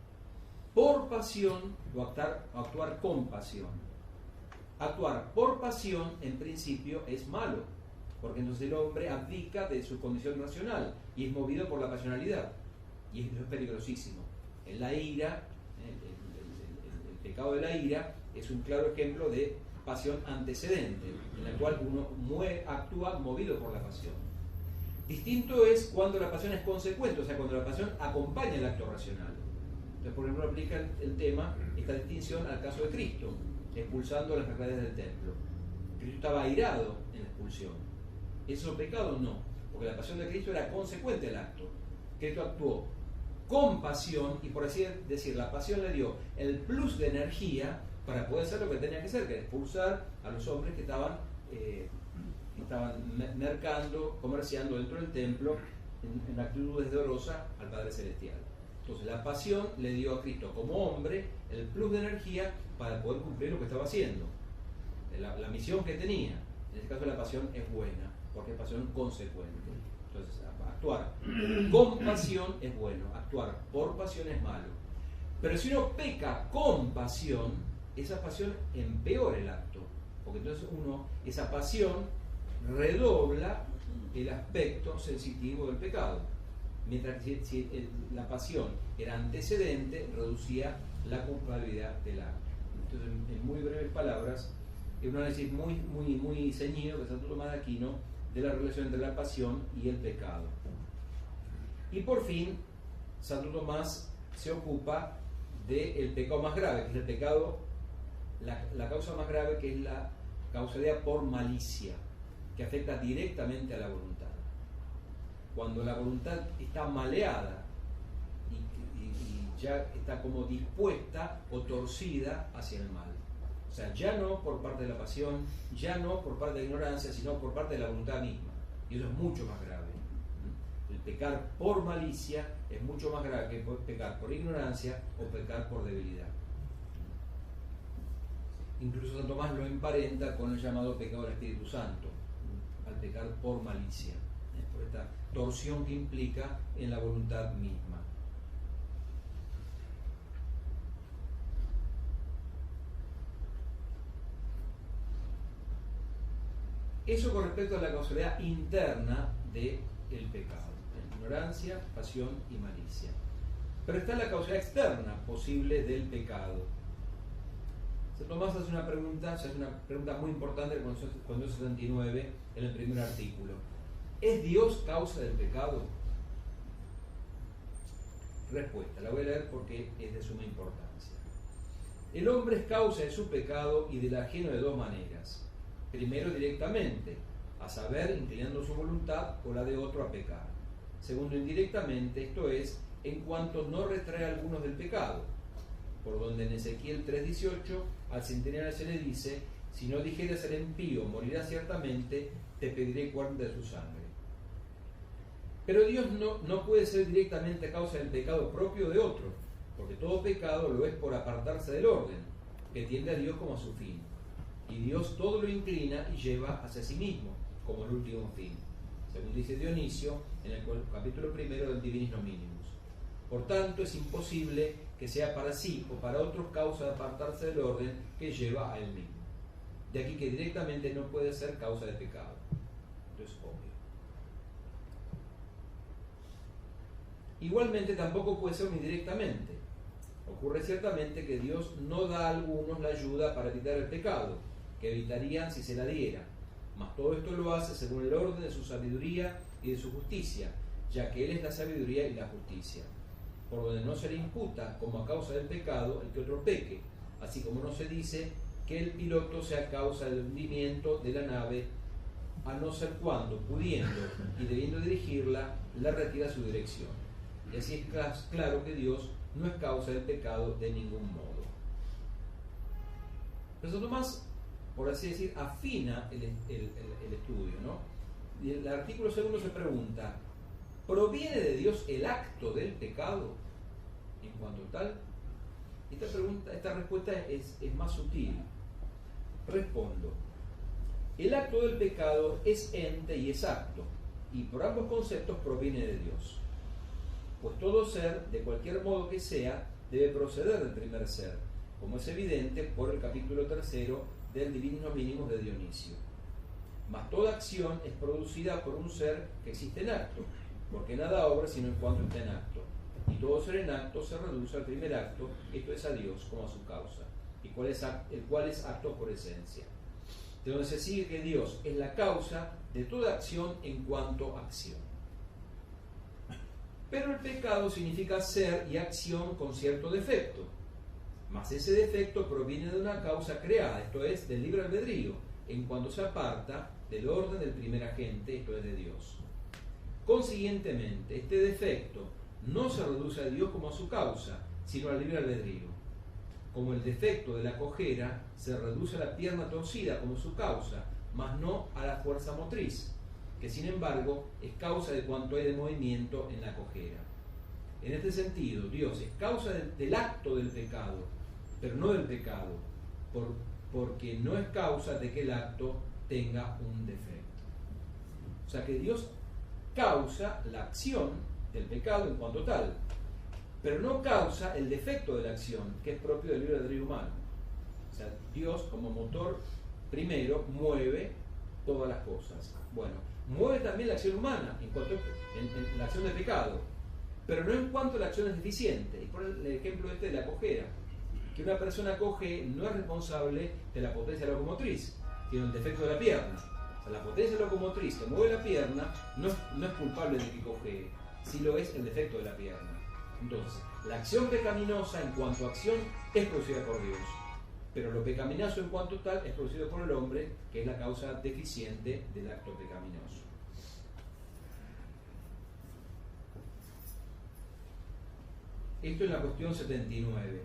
por pasión o actuar con pasión. Actuar por pasión en principio es malo, porque entonces el hombre abdica de su condición racional y es movido por la pasionalidad, y eso es peligrosísimo. En la ira, el pecado de la ira es un claro ejemplo de pasión antecedente, en la cual uno actúa movido por la pasión. Distinto es cuando la pasión es consecuente, o sea, cuando la pasión acompaña el acto racional. Entonces, por ejemplo, aplica esta distinción al caso de Cristo, expulsando a las mercaderes del templo. Cristo estaba airado en la expulsión. ¿Eso es un pecado? No, porque la pasión de Cristo era consecuente al acto. Cristo actuó con pasión, y por así decir, la pasión le dio el plus de energía para poder hacer lo que tenía que hacer, que era expulsar a los hombres que estaban mercando, comerciando dentro del templo en actitudes de dolosa al Padre Celestial. Entonces la pasión le dio a Cristo como hombre el plus de energía para poder cumplir lo que estaba haciendo, la misión que tenía. En este caso la pasión es buena, porque es pasión consecuente. Entonces actuar con pasión es bueno, actuar por pasión es malo. Pero si uno peca con pasión, esa pasión empeora el acto, porque entonces esa pasión redobla el aspecto sensitivo del pecado, mientras que si la pasión era antecedente, reducía la culpabilidad del acto. Entonces, en muy breves palabras, es un análisis muy ceñido de Santo Tomás de Aquino de la relación entre la pasión y el pecado. Y por fin, Santo Tomás se ocupa del pecado más grave, que es el pecado, la causa más grave, que es la causalidad por malicia, que afecta directamente a la voluntad. Cuando la voluntad está maleada y ya está como dispuesta o torcida hacia el mal. O sea, ya no por parte de la pasión, ya no por parte de la ignorancia, sino por parte de la voluntad misma. Y eso es mucho más grave. El pecar por malicia es mucho más grave que pecar por ignorancia o pecar por debilidad. Incluso Santo Tomás lo emparenta con el llamado pecado del Espíritu Santo, al pecar por malicia, por esta torsión que implica en la voluntad misma. Eso con respecto a la causalidad interna del pecado: ignorancia, pasión y malicia. Pero está la causalidad externa posible del pecado. Santo Tomás hace una pregunta muy importante cuando 79 en el primer artículo. ¿Es Dios causa del pecado? Respuesta, la voy a leer porque es de suma importancia. El hombre es causa de su pecado y del ajeno de dos maneras. Primero, directamente, a saber, inclinando su voluntad o la de otro a pecar. Segundo, indirectamente, esto es, en cuanto no retrae algunos del pecado, por donde en Ezequiel 3:18 al centenario se le dice: si no dijeres al impío morirá ciertamente, te pediré cuenta de su sangre. Pero Dios no puede ser directamente causa del pecado propio de otro, porque todo pecado lo es por apartarse del orden, que tiende a Dios como a su fin. Y Dios todo lo inclina y lleva hacia sí mismo, como el último fin, según dice Dionisio en el capítulo 1 del Divinis Nominimus. Por tanto, es imposible que sea para sí o para otros causa de apartarse del orden que lleva a él mismo. De aquí que directamente no puede ser causa de pecado. Esto es obvio. Igualmente tampoco puede ser indirectamente. Ocurre ciertamente que Dios no da a algunos la ayuda para evitar el pecado, que evitarían si se la diera, mas todo esto lo hace según el orden de su sabiduría y de su justicia, ya que Él es la sabiduría y la justicia, por donde no se le imputa como a causa del pecado el que otro peque, así como no se dice que el piloto sea causa del hundimiento de la nave, a no ser cuando, pudiendo y debiendo dirigirla, la retira su dirección. Y así es claro que Dios no es causa del pecado de ningún modo. Pero Santo Tomás, por así decir, afina el estudio, ¿no? Y el artículo segundo se pregunta: ¿proviene de Dios el acto del pecado en cuanto tal? Esta respuesta es más sutil. Respondo: el acto del pecado es ente y es acto, y por ambos conceptos proviene de Dios. Pues todo ser, de cualquier modo que sea, debe proceder del primer ser, como es evidente por el capítulo 3 del Divinos Mínimos de Dionisio. Mas toda acción es producida por un ser que existe en acto, porque nada obra sino en cuanto está en acto. Y todo ser en acto se reduce al primer acto, esto es a Dios como a su causa, el cual es acto por esencia. De donde se sigue que Dios es la causa de toda acción en cuanto acción. Pero el pecado significa ser y acción con cierto defecto, mas ese defecto proviene de una causa creada, esto es, del libre albedrío, en cuanto se aparta del orden del primer agente, esto es, de Dios. Consiguientemente, este defecto no se reduce a Dios como a su causa, sino al libre albedrío. Como el defecto de la cojera se reduce a la pierna torcida como su causa, mas no a la fuerza motriz, que sin embargo es causa de cuanto hay de movimiento en la cojera. En este sentido, Dios es causa del acto del pecado, pero no del pecado, porque no es causa de que el acto tenga un defecto. O sea que Dios causa la acción del pecado en cuanto tal, pero no causa el defecto de la acción, que es propio del libre albedrío humano. O sea, Dios como motor primero mueve todas las cosas. Bueno, mueve también la acción humana en cuanto en la acción del pecado, pero no en cuanto la acción es deficiente. Y por el ejemplo de la cojera, que una persona coge no es responsable de la potencia locomotriz, sino el defecto de la pierna. O sea, la potencia locomotriz que mueve la pierna no es culpable de que coge, si lo es el defecto de la pierna. Entonces, la acción pecaminosa en cuanto a acción es producida por Dios, pero lo pecaminoso en cuanto tal es producido por el hombre, que es la causa deficiente del acto pecaminoso. Esto es la cuestión 79.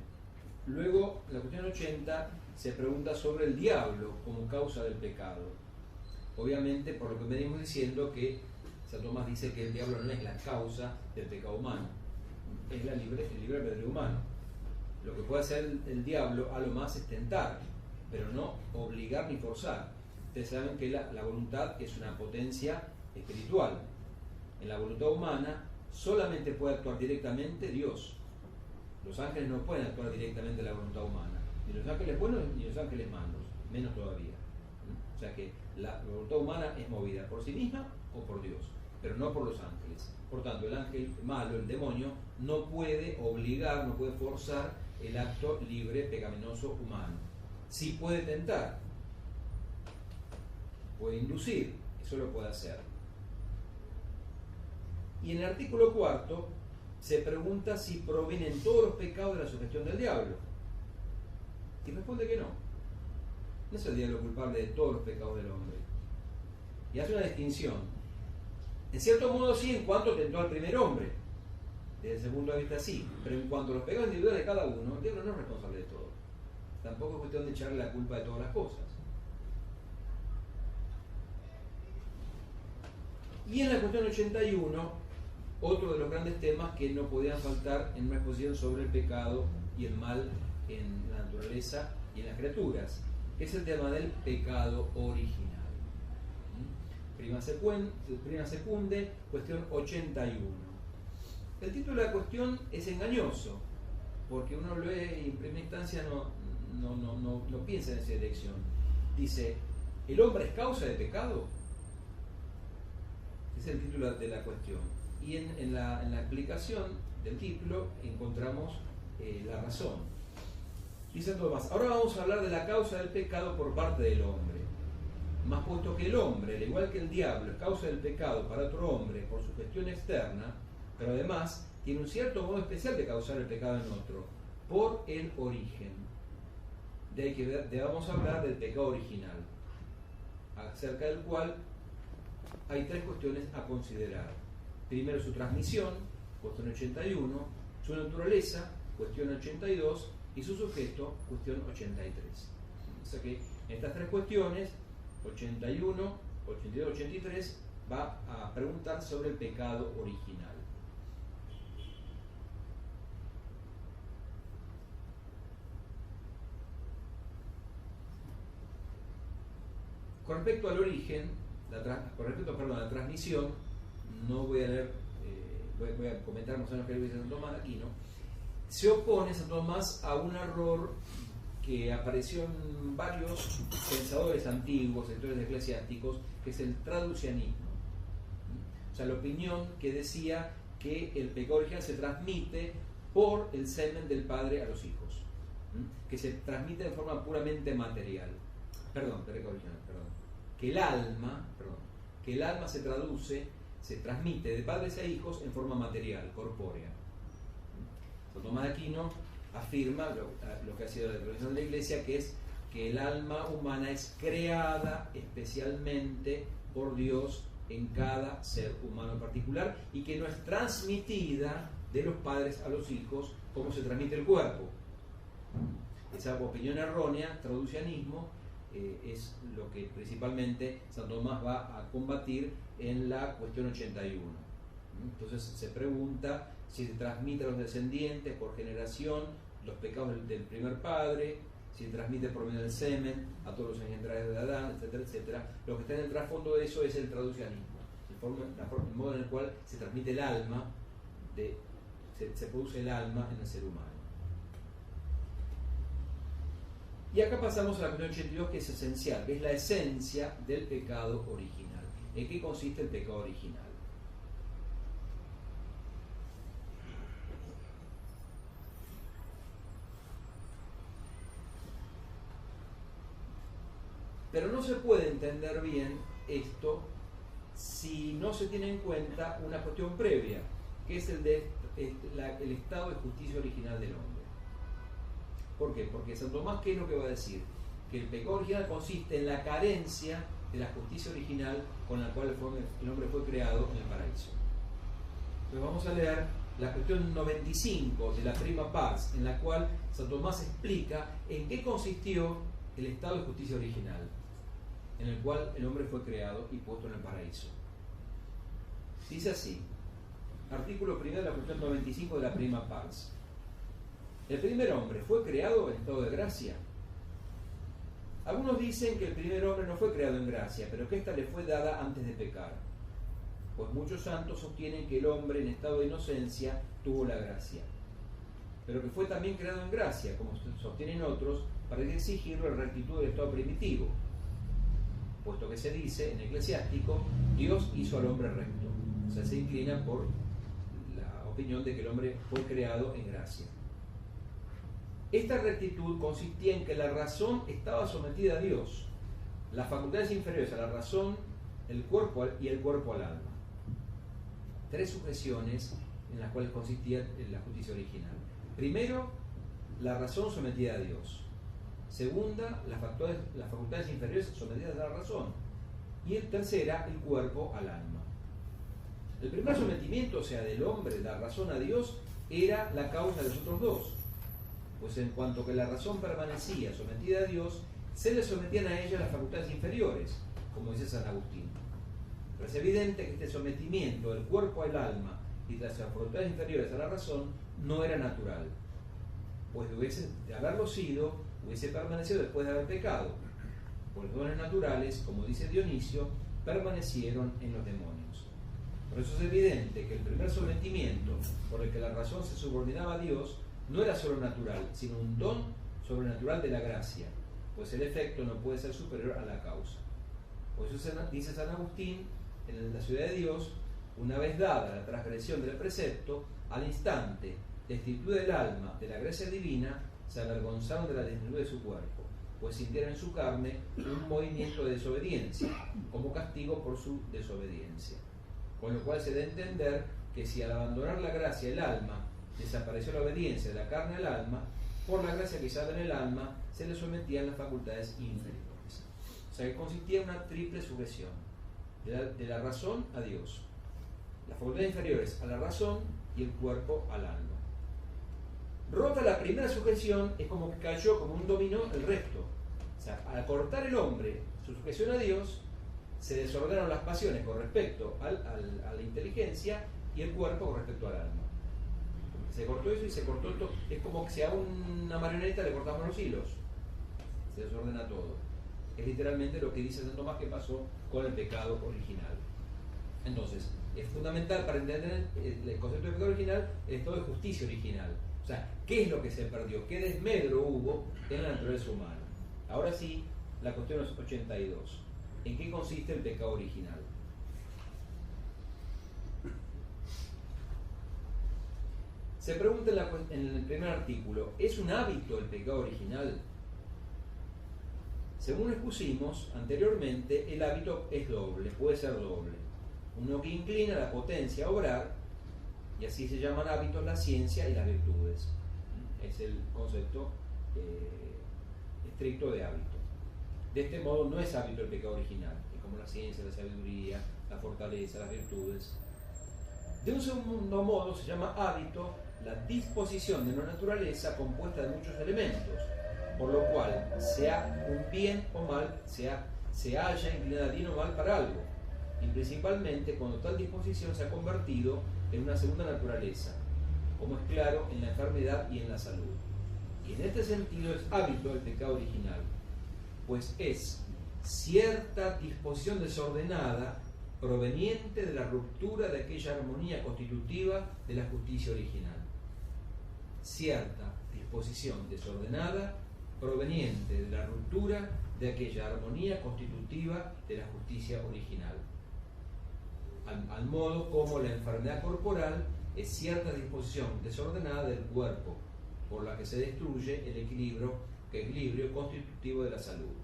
Luego, en la cuestión 80, se pregunta sobre el diablo como causa del pecado. Obviamente, por lo que venimos diciendo, que San Tomás dice que el diablo no es la causa del pecado humano, es el libre albedrío humano. Lo que puede hacer el diablo a lo más es tentar, pero no obligar ni forzar. Ustedes saben que la voluntad es una potencia espiritual. En la voluntad humana solamente puede actuar directamente Dios. Los ángeles no pueden actuar directamente en la voluntad humana, ni los ángeles buenos ni los ángeles malos, menos todavía. O sea que la voluntad humana es movida por sí misma o por Dios, pero no por los ángeles. Por tanto, el ángel malo, el demonio, no puede obligar, no puede forzar el acto libre pecaminoso humano. Sí puede tentar, puede inducir, eso lo puede hacer. Y en el artículo 4 se pregunta si provienen todos los pecados de la sugestión del diablo. Y responde que no. No es el diablo culpable de todos los pecados del hombre. Y hace una distinción. En cierto modo sí, en cuanto tentó al primer hombre. Desde ese punto de vista sí. Pero en cuanto a los pecados individuales de cada uno, el diablo no es responsable de todo. Tampoco es cuestión de echarle la culpa de todas las cosas. Y en la cuestión 81, otro de los grandes temas que no podían faltar en una exposición sobre el pecado y el mal en la naturaleza y en las criaturas, que es el tema del pecado original. Prima secunde, cuestión 81. El título de la cuestión es engañoso, porque uno lo lee y en primera instancia no piensa en esa dirección. Dice, ¿el hombre es causa de pecado? Ese es el título de la cuestión. Y en la explicación del título encontramos la razón. Dice Tomás, ahora vamos a hablar de la causa del pecado por parte del hombre. Más puesto que el hombre, al igual que el diablo, es causa del pecado para otro hombre por su gestión externa, pero además tiene un cierto modo especial de causar el pecado en otro, por el origen. De ahí que vamos a hablar del pecado original, acerca del cual hay tres cuestiones a considerar. Primero, su transmisión, cuestión 81, su naturaleza, cuestión 82, y su sujeto, cuestión 83. O sea que en estas tres cuestiones, 81, 82, 83, va a preguntar sobre el pecado original. Con respecto al origen, a la transmisión, no voy a leer, voy a comentar más o menos lo que dice San Tomás de Aquino. Se opone San Tomás a un error que apareció en varios pensadores antiguos, sectores eclesiásticos, que es el traducianismo. O sea, la opinión que decía que el pecado original se transmite por el semen del padre a los hijos, que se transmite de forma puramente material. Que el alma se transmite de padres a hijos en forma material, corpórea. San Tomás de Aquino afirma lo que ha sido la tradición de la Iglesia, que es que el alma humana es creada especialmente por Dios en cada ser humano en particular y que no es transmitida de los padres a los hijos, cómo se transmite el cuerpo. Esa opinión errónea, traducianismo, es lo que principalmente San Tomás va a combatir en la cuestión 81. Entonces se pregunta si se transmite a los descendientes por generación los pecados del primer padre, si se transmite por medio del semen a todos los engendrados de Adán, etcétera, etcétera. Lo que está en el trasfondo de eso es el traducianismo, el modo en el cual se transmite el alma, se produce el alma en el ser humano. Y acá pasamos a la cuestión 82, que es esencial, que es la esencia del pecado original. ¿En qué consiste el pecado original? Pero no se puede entender bien esto si no se tiene en cuenta una cuestión previa, que es el estado de justicia original del hombre. ¿Por qué? Porque San Tomás, ¿qué es lo que va a decir? Que el pecado original consiste en la carencia de la justicia original con la cual el hombre fue creado en el paraíso. Entonces vamos a leer la cuestión 95 de la Prima Pars, en la cual San Tomás explica en qué consistió el estado de justicia original, en el cual el hombre fue creado y puesto en el paraíso. Dice así, artículo primero de la cuestión 95 de la Prima Pars. ¿El primer hombre fue creado en estado de gracia? Algunos dicen que el primer hombre no fue creado en gracia, pero que ésta le fue dada antes de pecar. Pues muchos santos sostienen que el hombre en estado de inocencia tuvo la gracia, pero que fue también creado en gracia, como sostienen otros, para exigirlo en rectitud del estado primitivo, puesto que se dice en Eclesiástico, Dios hizo al hombre recto. O sea, se inclina por la opinión de que el hombre fue creado en gracia. Esta rectitud consistía en que la razón estaba sometida a Dios, las facultades inferiores a la razón, el cuerpo y el cuerpo al alma. Tres sujeciones en las cuales consistía la justicia original. Primero, la razón sometida a Dios. Segunda, las facultades inferiores sometidas a la razón. Y tercera, el cuerpo al alma. El primer sometimiento, o sea, del hombre, la razón a Dios, era la causa de los otros dos. Pues en cuanto que la razón permanecía sometida a Dios, se le sometían a ella las facultades inferiores, como dice San Agustín. Pero es evidente que este sometimiento del cuerpo al alma y de las facultades inferiores a la razón no era natural, pues de haberlo sido, hubiese permanecido después de haber pecado. Pues los dones naturales, como dice Dionisio, permanecieron en los demonios. Por eso es evidente que el primer sometimiento por el que la razón se subordinaba a Dios no era solo natural, sino un don sobrenatural de la gracia, pues el efecto no puede ser superior a la causa. Por eso dice San Agustín, en la ciudad de Dios, una vez dada la transgresión del precepto, al instante, destituida del alma de la gracia divina, se avergonzaron de la desnudez de su cuerpo, pues sintieron en su carne un movimiento de desobediencia, como castigo por su desobediencia. Con lo cual se da a entender que si al abandonar la gracia el alma desapareció la obediencia de la carne al alma, por la gracia que estaba en el alma se le sometían las facultades inferiores. O sea que consistía en una triple sujeción, de la razón a Dios, las facultades inferiores a la razón y el cuerpo al alma. Rota la primera sujeción, es como que cayó como un dominó el resto. O sea, al cortar el hombre su sujeción a Dios, se desordenaron las pasiones con respecto a la inteligencia y el cuerpo con respecto al alma. Se cortó eso y se cortó esto. Es como que si a una marioneta le cortamos los hilos. Se desordena todo. Es literalmente lo que dice San Tomás que pasó con el pecado original. Entonces, es fundamental para entender el concepto de pecado original el estado de justicia original. O sea, ¿qué es lo que se perdió? ¿Qué desmedro hubo en la naturaleza humana? Ahora sí, la cuestión es 82. ¿En qué consiste el pecado original? Se pregunta en el primer artículo, ¿es un hábito el pecado original? Según expusimos anteriormente, el hábito es doble, puede ser doble. Uno que inclina a la potencia a obrar, y así se llaman hábitos la ciencia y las virtudes. Es el concepto estricto de hábito. De este modo no es hábito el pecado original, es como la ciencia, la sabiduría, la fortaleza, las virtudes. De un segundo modo se llama hábito la disposición de una naturaleza compuesta de muchos elementos, por lo cual, sea un bien o mal, se haya inclinada bien o mal para algo, y principalmente cuando tal disposición se ha convertido en una segunda naturaleza, como es claro en la enfermedad y en la salud. Y en este sentido es hábito el pecado original, pues es cierta disposición desordenada proveniente de la ruptura de aquella armonía constitutiva de la justicia original. Cierta disposición desordenada proveniente de la ruptura de aquella armonía constitutiva de la justicia original. Al modo como la enfermedad corporal es cierta disposición desordenada del cuerpo, por la que se destruye el equilibrio constitutivo de la salud.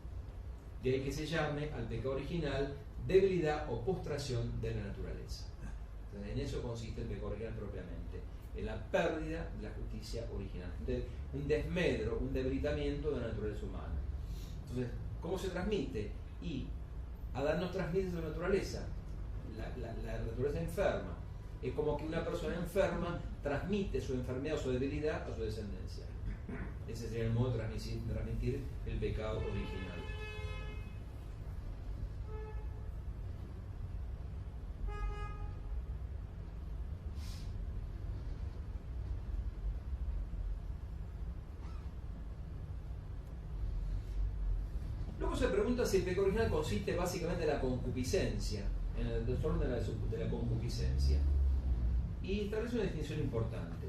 De ahí que se llame al pecado original debilidad o postración de la naturaleza. Entonces, en eso consiste el pecado original propiamente, en la pérdida de la justicia original, un desmedro, un debilitamiento de la naturaleza humana. Entonces, ¿cómo se transmite? Y Adán nos transmite su naturaleza, la naturaleza enferma. Es como que una persona enferma transmite su enfermedad o su debilidad a su descendencia. Ese sería el modo de transmitir el pecado original. Luego se pregunta si el pecado original consiste básicamente en la concupiscencia, en el desorden de la concupiscencia. Y establece una definición importante.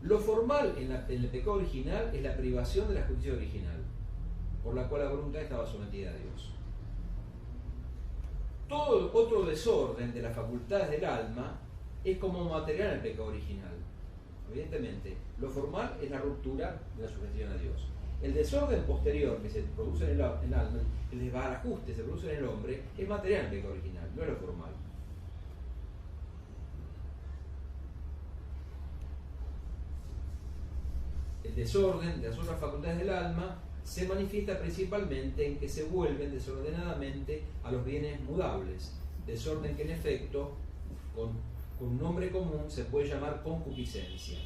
Lo formal en el pecado original es la privación de la justicia original, por la cual la voluntad estaba sometida a Dios. Todo otro desorden de las facultades del alma es como material en el pecado original. Evidentemente, lo formal es la ruptura de la sujeción a Dios. El desorden posterior que se produce en el alma, el desbarajuste que se produce en el hombre, es material en el pecado original, no es lo formal. El desorden de las otras facultades del alma se manifiesta principalmente en que se vuelven desordenadamente a los bienes mudables, desorden que en efecto, con un nombre común, se puede llamar concupiscencia.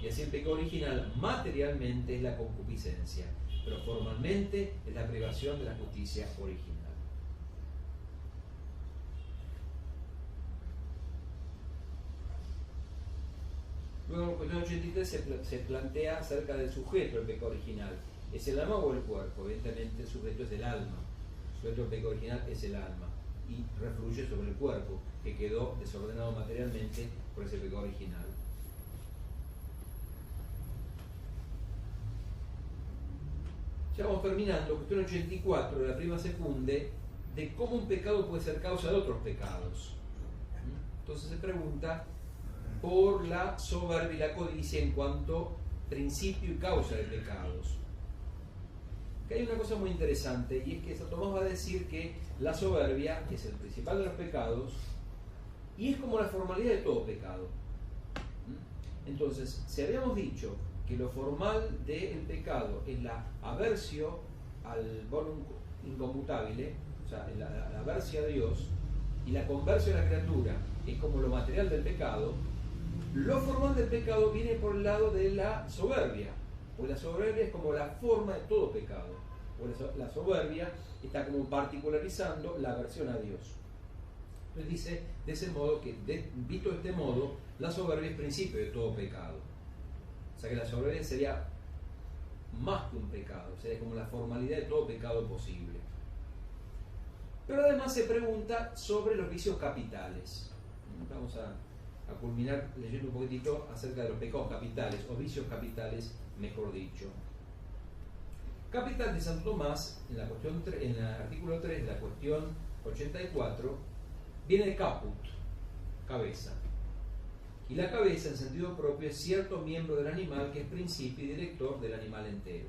Y así el pecado original materialmente es la concupiscencia, pero formalmente es la privación de la justicia original. Luego en cuestión 83 se plantea acerca del sujeto del pecado original. ¿Es el alma o el cuerpo? Evidentemente el sujeto es el alma. El sujeto del pecado original es el alma y refluye sobre el cuerpo, que quedó desordenado materialmente por ese pecado original. Ya vamos terminando, cuestión 84 de la prima secunde, de cómo un pecado puede ser causa de otros pecados. Entonces se pregunta por la soberbia y la codicia en cuanto principio y causa de pecados. Que hay una cosa muy interesante, y es que Santo Tomás va a decir que la soberbia es el principal de los pecados y es como la formalidad de todo pecado. Entonces, si habíamos dicho que lo formal del pecado es la aversión al bonum incomutabile, o sea, la aversión a Dios, y la conversión a la criatura es como lo material del pecado, lo formal del pecado viene por el lado de la soberbia, porque la soberbia es como la forma de todo pecado. Por eso la soberbia está como particularizando la aversión a Dios. Entonces dice de ese modo que, visto de este modo, la soberbia es principio de todo pecado. O sea que la soberbia sería más que un pecado, sería como la formalidad de todo pecado posible. Pero además se pregunta sobre los vicios capitales. Vamos a culminar leyendo un poquitito acerca de los pecados capitales, o vicios capitales, mejor dicho. Capital de Santo Tomás, en el artículo 3 de la cuestión 84, viene de caput, cabeza. Y la cabeza, en sentido propio, es cierto miembro del animal que es principio y director del animal entero.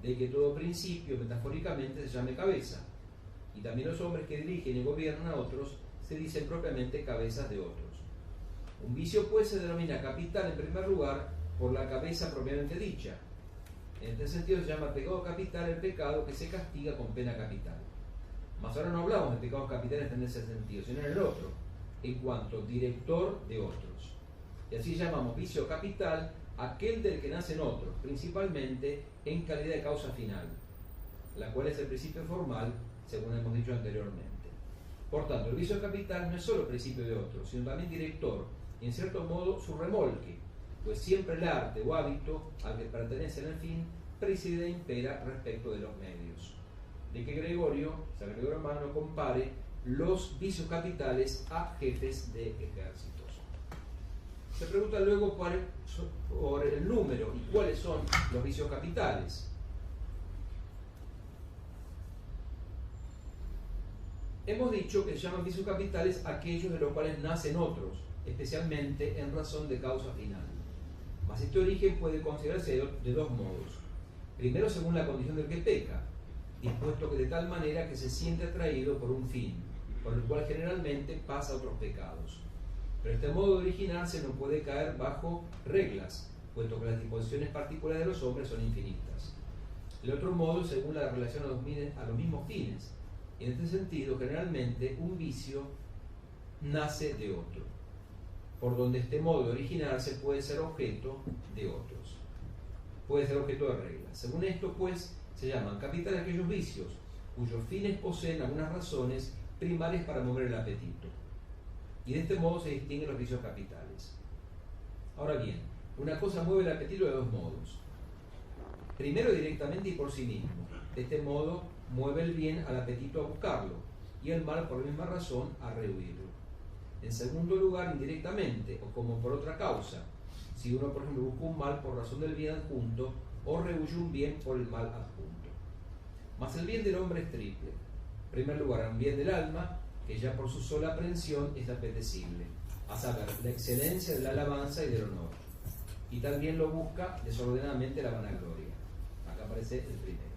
De que todo principio, metafóricamente, se llame cabeza. Y también los hombres que dirigen y gobiernan a otros se dicen propiamente cabezas de otros. Un vicio, pues, se denomina capital en primer lugar por la cabeza propiamente dicha. En este sentido se llama pecado capital el pecado que se castiga con pena capital. Mas ahora no hablamos de pecados capitales en ese sentido, sino en el otro, en cuanto director de otros. Y así llamamos vicio capital aquel del que nacen otros, principalmente en calidad de causa final, la cual es el principio formal, según hemos dicho anteriormente. Por tanto, el vicio capital no es solo principio de otros, sino también director, y en cierto modo su remolque, pues siempre el arte o hábito al que pertenece el fin preside e impera respecto de los medios. De que San Gregorio Magno compare los vicios capitales a jefes de ejércitos. Se pregunta luego por el número y cuáles son los vicios capitales. Hemos dicho que se llaman vicios capitales aquellos de los cuales nacen otros, especialmente en razón de causa final. Mas este origen puede considerarse de dos modos. Primero, según la condición del que peca, dispuesto que de tal manera que se siente atraído por un fin, por el cual generalmente pasa a otros pecados. Pero este modo de originarse no puede caer bajo reglas, puesto que las disposiciones particulares de los hombres son infinitas. El otro modo, según la relación a los mismos fines. Y en este sentido, generalmente, un vicio nace de otro, por donde este modo de originarse puede ser objeto de otros. Puede ser objeto de reglas. Según esto, pues, se llaman capitales aquellos vicios cuyos fines poseen algunas razones primarias para mover el apetito. Y de este modo se distinguen los vicios capitales. Ahora bien, una cosa mueve el apetito de dos modos. Primero, directamente y por sí mismo. De este modo mueve el bien al apetito a buscarlo y el mal por la misma razón a rehuirlo. En segundo lugar, indirectamente o como por otra causa. Si uno, por ejemplo, busca un mal por razón del bien adjunto o rehuye un bien por el mal adjunto. Mas el bien del hombre es triple. En primer lugar, un bien del alma, que ya por su sola aprehensión es apetecible, a saber, la excelencia de la alabanza y del honor. Y también lo busca desordenadamente la vanagloria. Acá aparece el primero.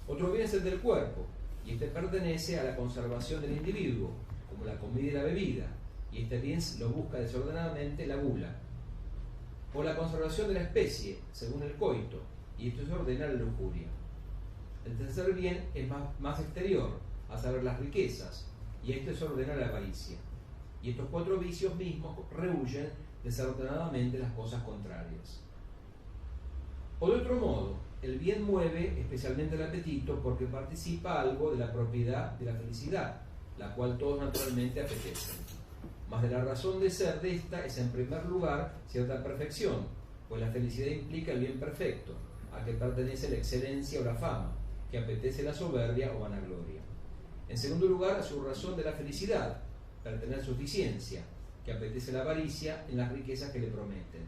Otro bien es el del cuerpo, y este pertenece a la conservación del individuo, como la comida y la bebida, y este bien lo busca desordenadamente la gula. O la conservación de la especie, según el coito, y esto se ordena la lujuria. El tercer bien es más exterior, a saber, las riquezas, y esto se ordena la avaricia. Y estos cuatro vicios mismos rehuyen desordenadamente las cosas contrarias. O de otro modo, el bien mueve especialmente el apetito porque participa algo de la propiedad de la felicidad, la cual todos naturalmente apetecen. Mas de la razón de ser de esta es en primer lugar cierta perfección, pues la felicidad implica el bien perfecto, a que pertenece la excelencia o la fama, que apetece la soberbia o vanagloria. En segundo lugar, a su razón de la felicidad, pertenece suficiencia, que apetece la avaricia en las riquezas que le prometen.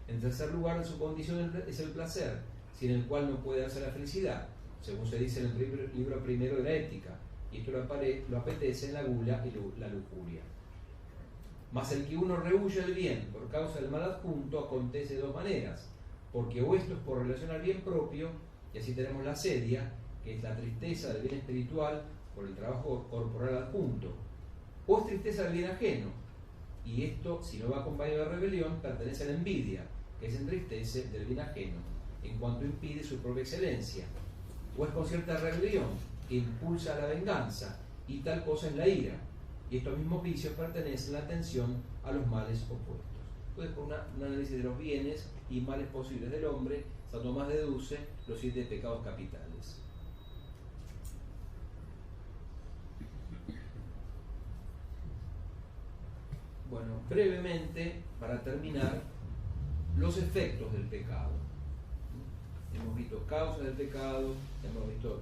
En tercer lugar, en su condición es el placer, sin el cual no puede darse la felicidad, según se dice en el libro primero de la Ética, y esto lo apetece en la gula y la lujuria. Mas el que uno rehuye el bien por causa del mal adjunto acontece de dos maneras, porque o esto es por relación al bien propio, y así tenemos la sedia, que es la tristeza del bien espiritual por el trabajo corporal adjunto, o es tristeza del bien ajeno, y esto, si no va acompañado de rebelión, pertenece a la envidia, que se entristece del bien ajeno, en cuanto impide su propia excelencia, o es con cierta rebelión, que impulsa a la venganza, y tal cosa es la ira, y estos mismos vicios pertenecen a la atención a los males opuestos. Entonces, por un análisis de los bienes y males posibles del hombre, Santo Tomás deduce los 7 pecados capitales. Bueno, brevemente, para terminar, los efectos del pecado. Hemos visto causas del pecado, hemos visto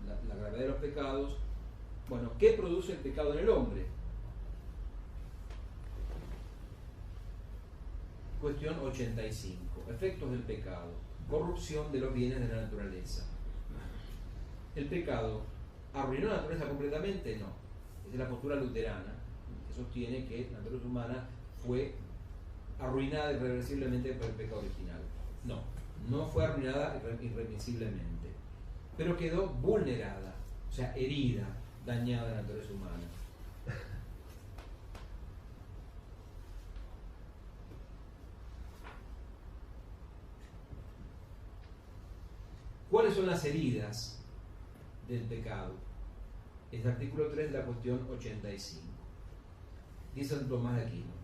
la gravedad de los pecados. Bueno, ¿qué produce el pecado en el hombre? Cuestión 85. Efectos del pecado. Corrupción de los bienes de la naturaleza. ¿El pecado arruinó la naturaleza completamente? No. Esa es la postura luterana, que sostiene que la naturaleza humana fue arruinada irreversiblemente por el pecado original. No, no fue arruinada irremisiblemente, pero quedó vulnerada, o sea, herida, dañada la naturaleza humana. ¿Cuáles son las heridas del pecado? Es el artículo 3 de la cuestión 85. dice Santo Tomás de Aquino.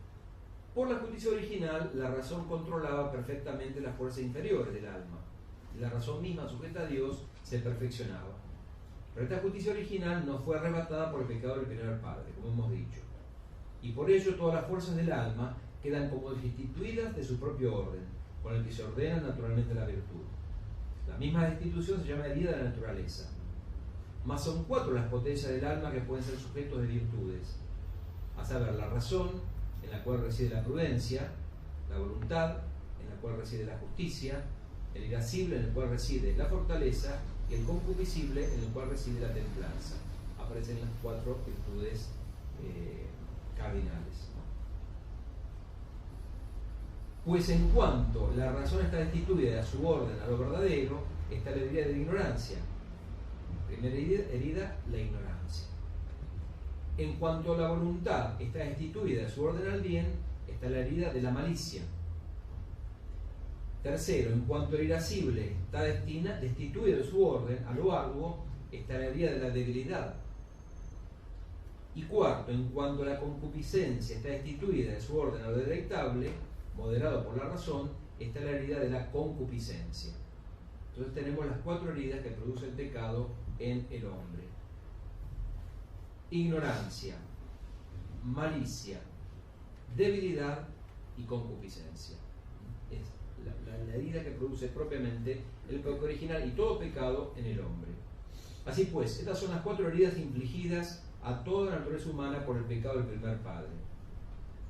Por la justicia original, la razón controlaba perfectamente las fuerzas inferiores del alma. La razón misma, sujeta a Dios, se perfeccionaba. Pero esta justicia original no fue arrebatada por el pecado del primer padre, como hemos dicho. Y por ello todas las fuerzas del alma quedan como destituidas de su propio orden, con el que se ordena naturalmente la virtud. La misma destitución se llama herida de la naturaleza. Mas son 4 las potencias del alma que pueden ser sujetos de virtudes, a saber, la razón, en la cual reside la prudencia, la voluntad, en la cual reside la justicia, el irascible, en el cual reside la fortaleza, y el concupiscible, en el cual reside la templanza. Aparecen las 4 virtudes cardinales. Pues en cuanto la razón está destituida de su orden a lo verdadero, está la herida de la ignorancia. Primera herida, la ignorancia. En cuanto la voluntad está destituida de su orden al bien, está la herida de la malicia. Tercero, en cuanto el irascible está destituido de su orden a lo arduo, está la herida de la debilidad. Y cuarto, en cuanto la concupiscencia está destituida de su orden a lo deleitable, moderado por la razón, está la herida de la concupiscencia. Entonces tenemos las 4 heridas que produce el pecado en el hombre: ignorancia, malicia, debilidad y concupiscencia. Es la herida que produce propiamente el pecado original y todo pecado en el hombre. Así pues, estas son las 4 heridas infligidas a toda la naturaleza humana por el pecado del primer padre.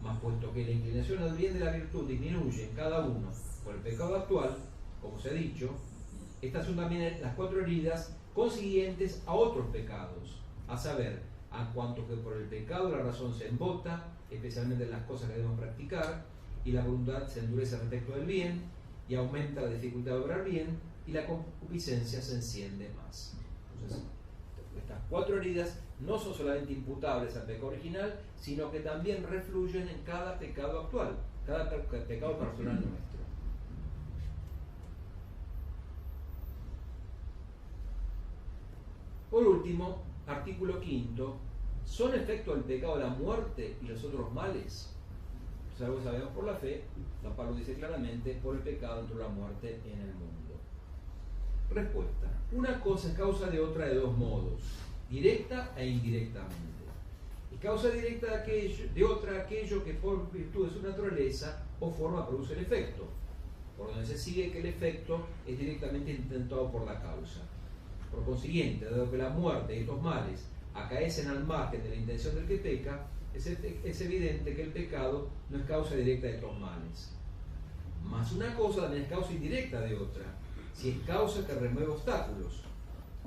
Mas puesto que la inclinación al bien de la virtud disminuye en cada uno por el pecado actual, como se ha dicho, estas son también las 4 heridas consiguientes a otros pecados, a saber, a cuantos que por el pecado la razón se embota, especialmente en las cosas que debemos practicar, y la voluntad se endurece respecto del bien, y aumenta la dificultad de obrar bien, y la concupiscencia se enciende más. Entonces, estas 4 heridas no son solamente imputables al pecado original, sino que también refluyen en cada pecado actual, cada pecado personal nuestro. Por último, artículo 5, ¿son efecto del pecado la muerte y los otros males? Pues algo sabemos por la fe, San Pablo dice claramente, por el pecado entró la muerte en el mundo. Respuesta: una cosa es causa de otra de 2 modos, directa e indirectamente. Y causa directa de otra aquello que por virtud de su naturaleza o forma produce el efecto, por donde se sigue que el efecto es directamente intentado por la causa. Por consiguiente, dado que la muerte y estos males acaecen al margen de la intención del que peca, es evidente que el pecado no es causa directa de estos males. Mas una cosa también es causa indirecta de otra, si es causa que remueve obstáculos.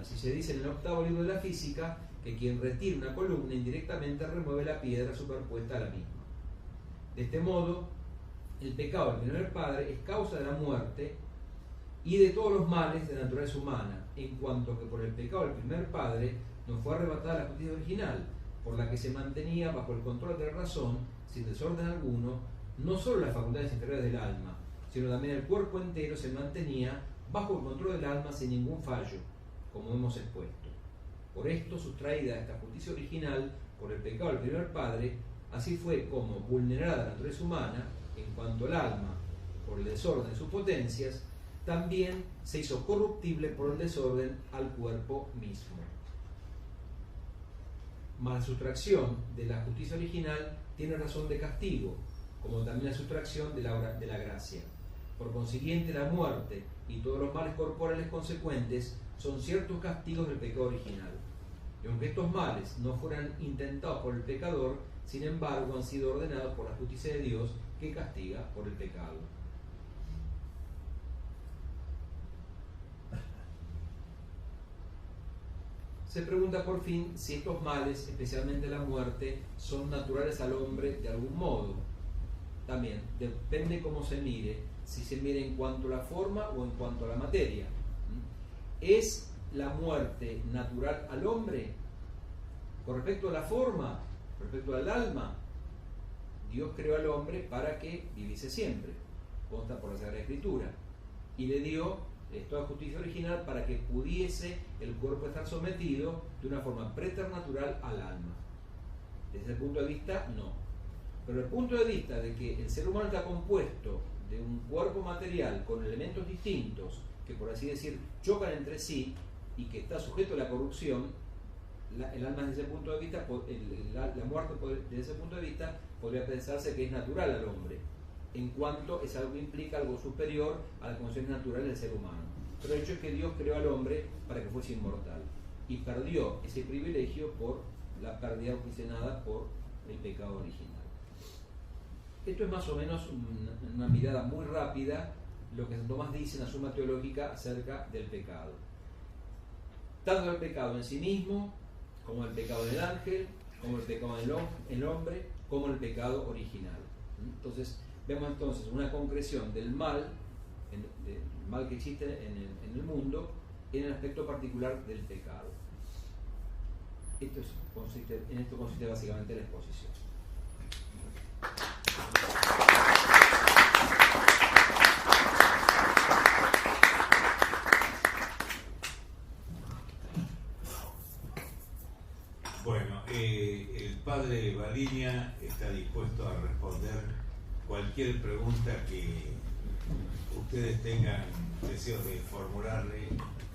Así se dice en el 8º libro de la física que quien retira una columna indirectamente remueve la piedra superpuesta a la misma. De este modo, el pecado del primer padre es causa de la muerte y de todos los males de la naturaleza humana, en cuanto que por el pecado del primer padre nos fue arrebatada la justicia original, por la que se mantenía bajo el control de la razón, sin desorden alguno, no solo las facultades inferiores del alma, sino también el cuerpo entero se mantenía bajo el control del alma sin ningún fallo, como hemos expuesto. Por esto, sustraída esta justicia original por el pecado del primer padre, así fue como, vulnerada la naturaleza humana, en cuanto el alma, por el desorden de sus potencias, también se hizo corruptible por el desorden al cuerpo mismo. Mas la sustracción de la justicia original tiene razón de castigo, como también la sustracción de la gracia. Por consiguiente, la muerte y todos los males corporales consecuentes son ciertos castigos del pecado original. Y aunque estos males no fueran intentados por el pecador, sin embargo han sido ordenados por la justicia de Dios que castiga por el pecado. Se pregunta por fin si estos males, especialmente la muerte, son naturales al hombre de algún modo. También depende cómo se mire, si se mire en cuanto a la forma o en cuanto a la materia. ¿Es la muerte natural al hombre? Con respecto a la forma, con respecto al alma, Dios creó al hombre para que viviese siempre, consta por la Sagrada Escritura, y le dio toda justicia original para que pudiese el cuerpo estar sometido de una forma preternatural al alma. Desde ese punto de vista, no. Pero el punto de vista de que el ser humano está compuesto de un cuerpo material con elementos distintos que, por así decir, chocan entre sí y que está sujeto a la corrupción, el alma desde ese punto de vista, la muerte desde ese punto de vista podría pensarse que es natural al hombre, en cuanto es algo que implica algo superior a las condiciones naturales del ser humano. Pero el hecho es que Dios creó al hombre para que fuese inmortal y perdió ese privilegio por la pérdida ocasionada por el pecado original. Esto es más o menos una mirada muy rápida lo que San Tomás dice en la Suma Teológica acerca del pecado. Tanto el pecado en sí mismo, como el pecado del ángel, como el pecado del hombre, como el pecado original. Entonces, vemos entonces una concreción del mal, del mal que existe en el mundo, en el aspecto particular del pecado. En esto consiste básicamente la exposición. Bueno, el padre Baliña está dispuesto a responder cualquier pregunta que ustedes tengan deseo de formularle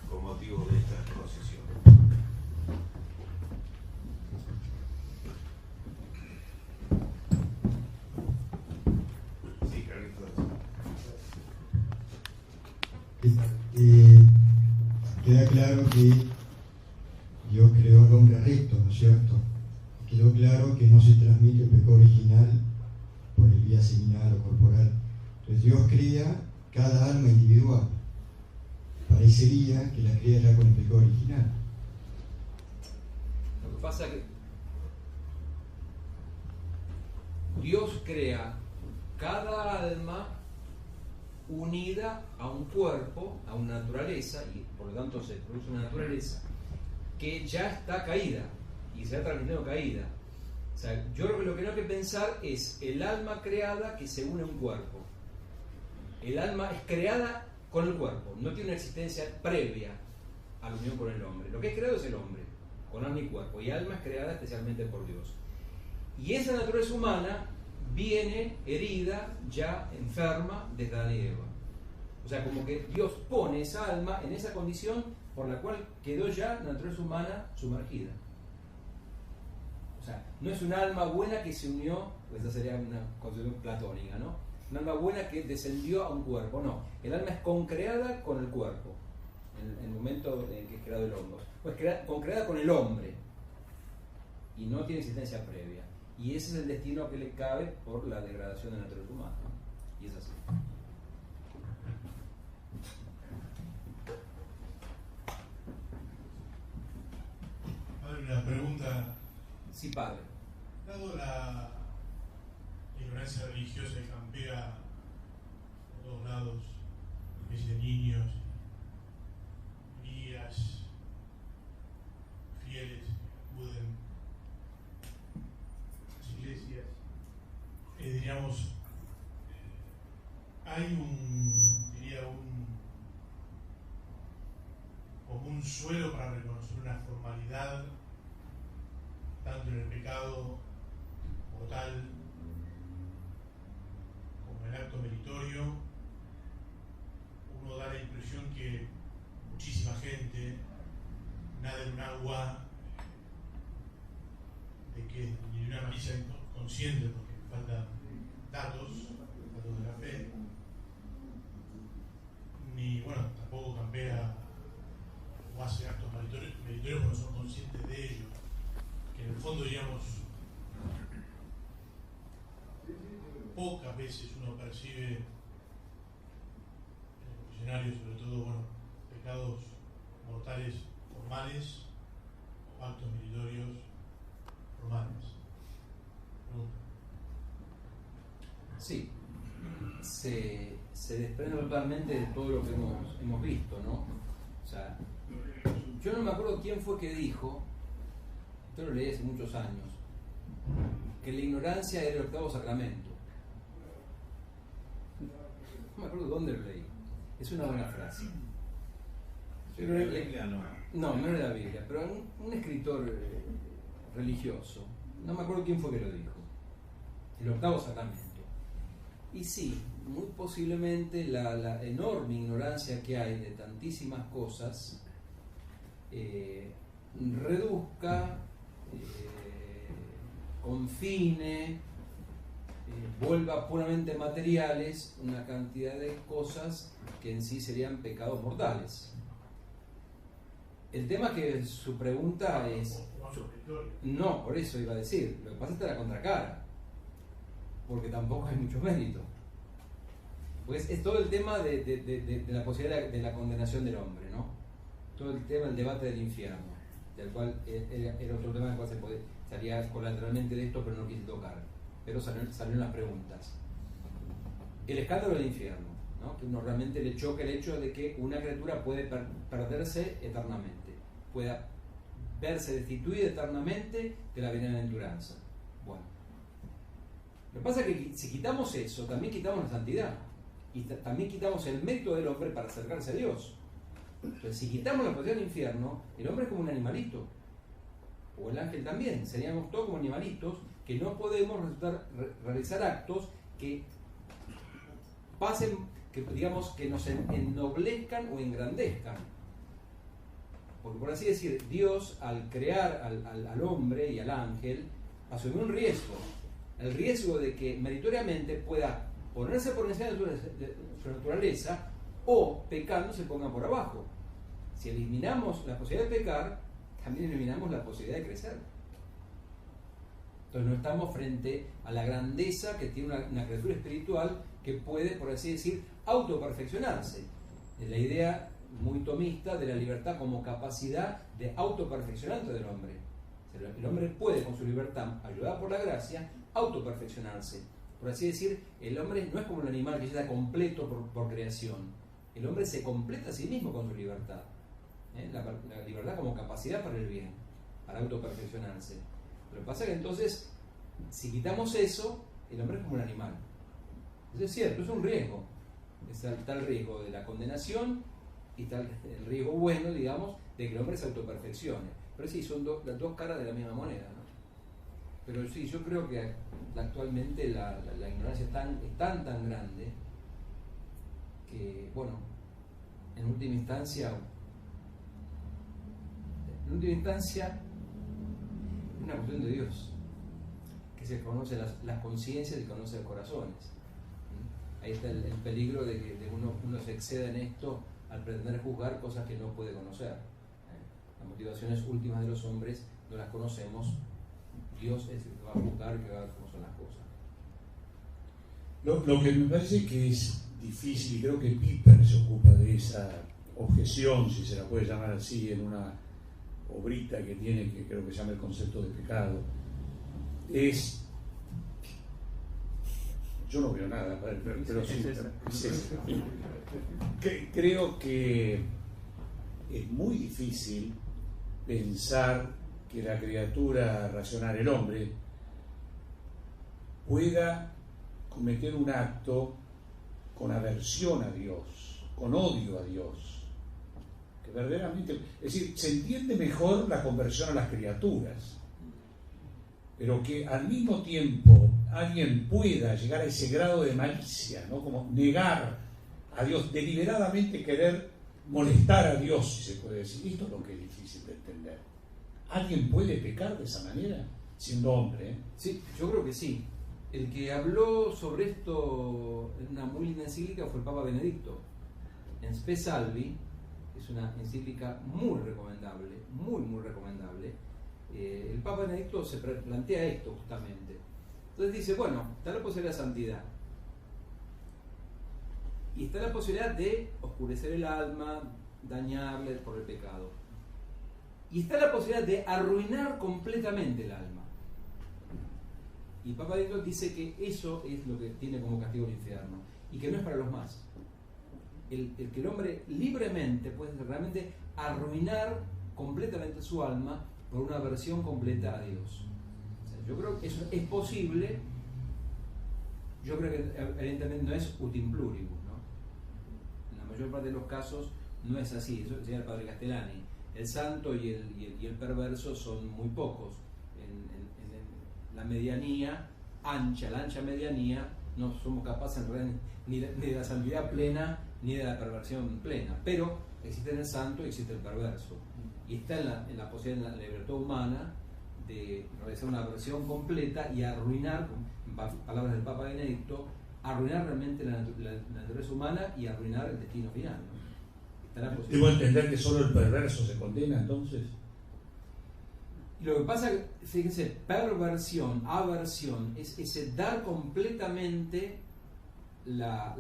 con motivo de esta exposición. Sí, Carlitos. Queda claro que Dios creó al hombre recto, ¿no es cierto? Quedó claro que no se transmite el pecado original por el vía seminal o corporal. Entonces Dios crea cada alma individual. Parecería que la crea ya con el pecado original. Lo que pasa es que Dios crea cada alma unida a un cuerpo, a una naturaleza, y por lo tanto se produce una naturaleza que ya está caída y se ha transmitido caída. O sea, yo creo que lo que no hay que pensar es el alma creada que se une a un cuerpo. El alma es creada con el cuerpo, no tiene una existencia previa a la unión con el hombre. Lo que es creado es el hombre, con alma y cuerpo, y alma es creada especialmente por Dios. Y esa naturaleza humana viene herida, ya enferma, desde Adán y Eva. O sea, como que Dios pone esa alma en esa condición por la cual quedó ya la naturaleza humana sumergida. O sea, no es un alma buena que se unió, pues esa sería una concepción platónica, ¿no? Un alma buena que descendió a un cuerpo, no. El alma es concreada con el cuerpo, en el momento en que es creado el hombre. Pues concreada con el hombre, y no tiene existencia previa. Y ese es el destino que le cabe por la degradación de la naturaleza humana, ¿no? Y es así. Una pregunta. Sí, padre. Dado la ignorancia religiosa que campea por todos lados, especie de niños, guías, fieles que acuden a las iglesias, diríamos, hay como un suelo para reconocer una formalidad tanto en el pecado mortal como en el acto meritorio. Uno da la impresión que muchísima gente nada en un agua de que ni de una malicia consciente, porque faltan datos de la fe, ni bueno, tampoco campea o hace actos meritorios porque no son conscientes de ello. Que en el fondo, digamos, pocas veces uno percibe en el confesionario, sobre todo, bueno, pecados mortales formales o actos meritorios formales. Pregunta. Sí, se desprende totalmente de todo lo que hemos visto, ¿no? O sea, yo no me acuerdo quién fue que dijo, yo lo leí hace muchos años, que la ignorancia era el octavo sacramento. No me acuerdo dónde lo leí. Es una buena frase. Yo creo que, Biblia no. no era la Biblia, pero un escritor religioso. No me acuerdo quién fue que lo dijo. el octavo sacramento. Y sí, muy posiblemente la enorme ignorancia que hay de tantísimas cosas reduzca, confine, vuelva puramente materiales una cantidad de cosas que en sí serían pecados mortales. El tema que su pregunta es... No, por eso iba a decir, lo que pasa es que la contracara, porque tampoco hay mucho mérito. Pues es todo el tema de la posibilidad de la condenación del hombre, ¿no? Todo el tema del debate del infierno, del cual era otro tema del cual salía colateralmente de esto, pero no quise tocar. Pero salieron las preguntas. El escándalo del infierno, ¿no? Que uno realmente le choca el hecho de que una criatura puede perderse eternamente, pueda verse destituida eternamente de la bienaventuranza. Bueno, lo que pasa es que si quitamos eso, también quitamos la santidad y también quitamos el mérito del hombre para acercarse a Dios. Entonces, si quitamos la posibilidad del infierno, el hombre es como un animalito, o el ángel también, seríamos todos como animalitos que no podemos realizar actos que pasen, que digamos que nos ennoblezcan o engrandezcan. Porque por así decir, Dios al crear al hombre y al ángel asumió un riesgo, el riesgo de que meritoriamente pueda ponerse por encima de su naturaleza o pecando se ponga por abajo. Si eliminamos la posibilidad de pecar, también eliminamos la posibilidad de crecer. Entonces no estamos frente a la grandeza que tiene una criatura espiritual que puede, por así decir, autoperfeccionarse. Es la idea muy tomista de la libertad como capacidad de autoperfeccionamiento del hombre. El hombre puede, con su libertad, ayudada por la gracia, autoperfeccionarse. Por así decir, el hombre no es como un animal que ya está completo por creación. El hombre se completa a sí mismo con su libertad. La libertad como capacidad para el bien, para autoperfeccionarse. Lo que pasa es que entonces, si quitamos eso, el hombre es como un animal. Eso es cierto, es un riesgo. Está el riesgo de la condenación y está el riesgo bueno, digamos, de que el hombre se autoperfeccione. Pero sí, son las dos caras de la misma moneda, ¿no? Pero sí, yo creo que actualmente la ignorancia es tan grande que, bueno, en última instancia es una cuestión de Dios, que se conoce las conciencias y conoce los corazones. Ahí está el peligro de que uno se exceda en esto al pretender juzgar cosas que no puede conocer. Las motivaciones últimas de los hombres no las conocemos. Dios es el que va a juzgar, que va a ver cómo son las cosas. Lo que me parece que es difícil, y creo que Piper se ocupa de esa objeción, si se la puede llamar así, en una obrita que tiene, que creo que se llama El concepto de pecado, es... Yo no veo nada, pero sí, creo que es muy difícil pensar que la criatura racional, el hombre, pueda cometer un acto con aversión a Dios, con odio a Dios, que verdaderamente, es decir, se entiende mejor la conversión a las criaturas, pero que al mismo tiempo alguien pueda llegar a ese grado de malicia, ¿no? Como negar a Dios, deliberadamente querer molestar a Dios, si se puede decir. Esto es lo que es difícil de entender. ¿Alguien puede pecar de esa manera siendo hombre? Sí, yo creo que sí. El que habló sobre esto en una muy linda encíclica fue el Papa Benedicto. En Spe Salvi, es una encíclica muy recomendable, muy recomendable. El Papa Benedicto se plantea esto justamente. Entonces dice, bueno, está la posibilidad de santidad. Y está la posibilidad de oscurecer el alma, dañarle por el pecado. Y está la posibilidad de arruinar completamente el alma. Y Papa Benedicto dice que eso es lo que tiene como castigo el infierno. Y que no es para los más. El que el hombre libremente puede realmente arruinar completamente su alma por una aversión completa a Dios. O sea, yo creo que eso es posible. Yo creo que evidentemente no es utim pluribus, ¿no? En la mayor parte de los casos no es así. Eso decía el padre Castellani. El santo y el perverso son muy pocos. En la medianía ancha, la ancha medianía, no somos capaces en realidad ni de la santidad plena ni de la perversión plena, pero existe en el santo y existe el perverso, y está en la posibilidad, en la libertad humana, de realizar una versión completa y arruinar, con palabras del Papa Benedicto, arruinar realmente la naturaleza humana y arruinar el destino final, ¿no? Está la ¿Debo entender que solo el perverso se condena entonces? Lo que pasa, fíjense, perversión, aversión, es ese dar completamente la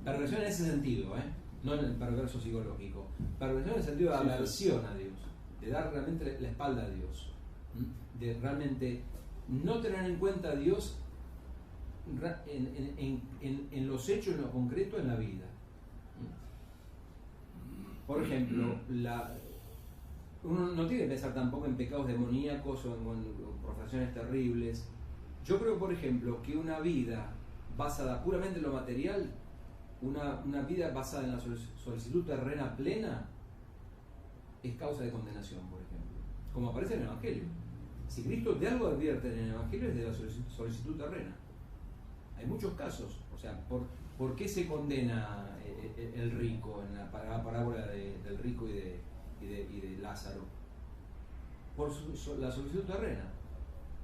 perversión en ese sentido, no en el perverso psicológico, perversión en el sentido de aversión a Dios, de dar realmente la espalda a Dios, de realmente no tener en cuenta a Dios en los hechos, en lo concreto, en la vida. Por ejemplo, uno no tiene que pensar tampoco en pecados demoníacos o en profanaciones terribles. Yo creo, por ejemplo, que una vida basada puramente en lo material, una vida basada en la solicitud terrena plena, es causa de condenación, por ejemplo, como aparece en el Evangelio. Si Cristo de algo advierte en el Evangelio es de la solicitud terrena. Hay muchos casos, o sea, ¿por qué se condena el rico en la parábola del rico y de Lázaro? Por la solicitud terrena.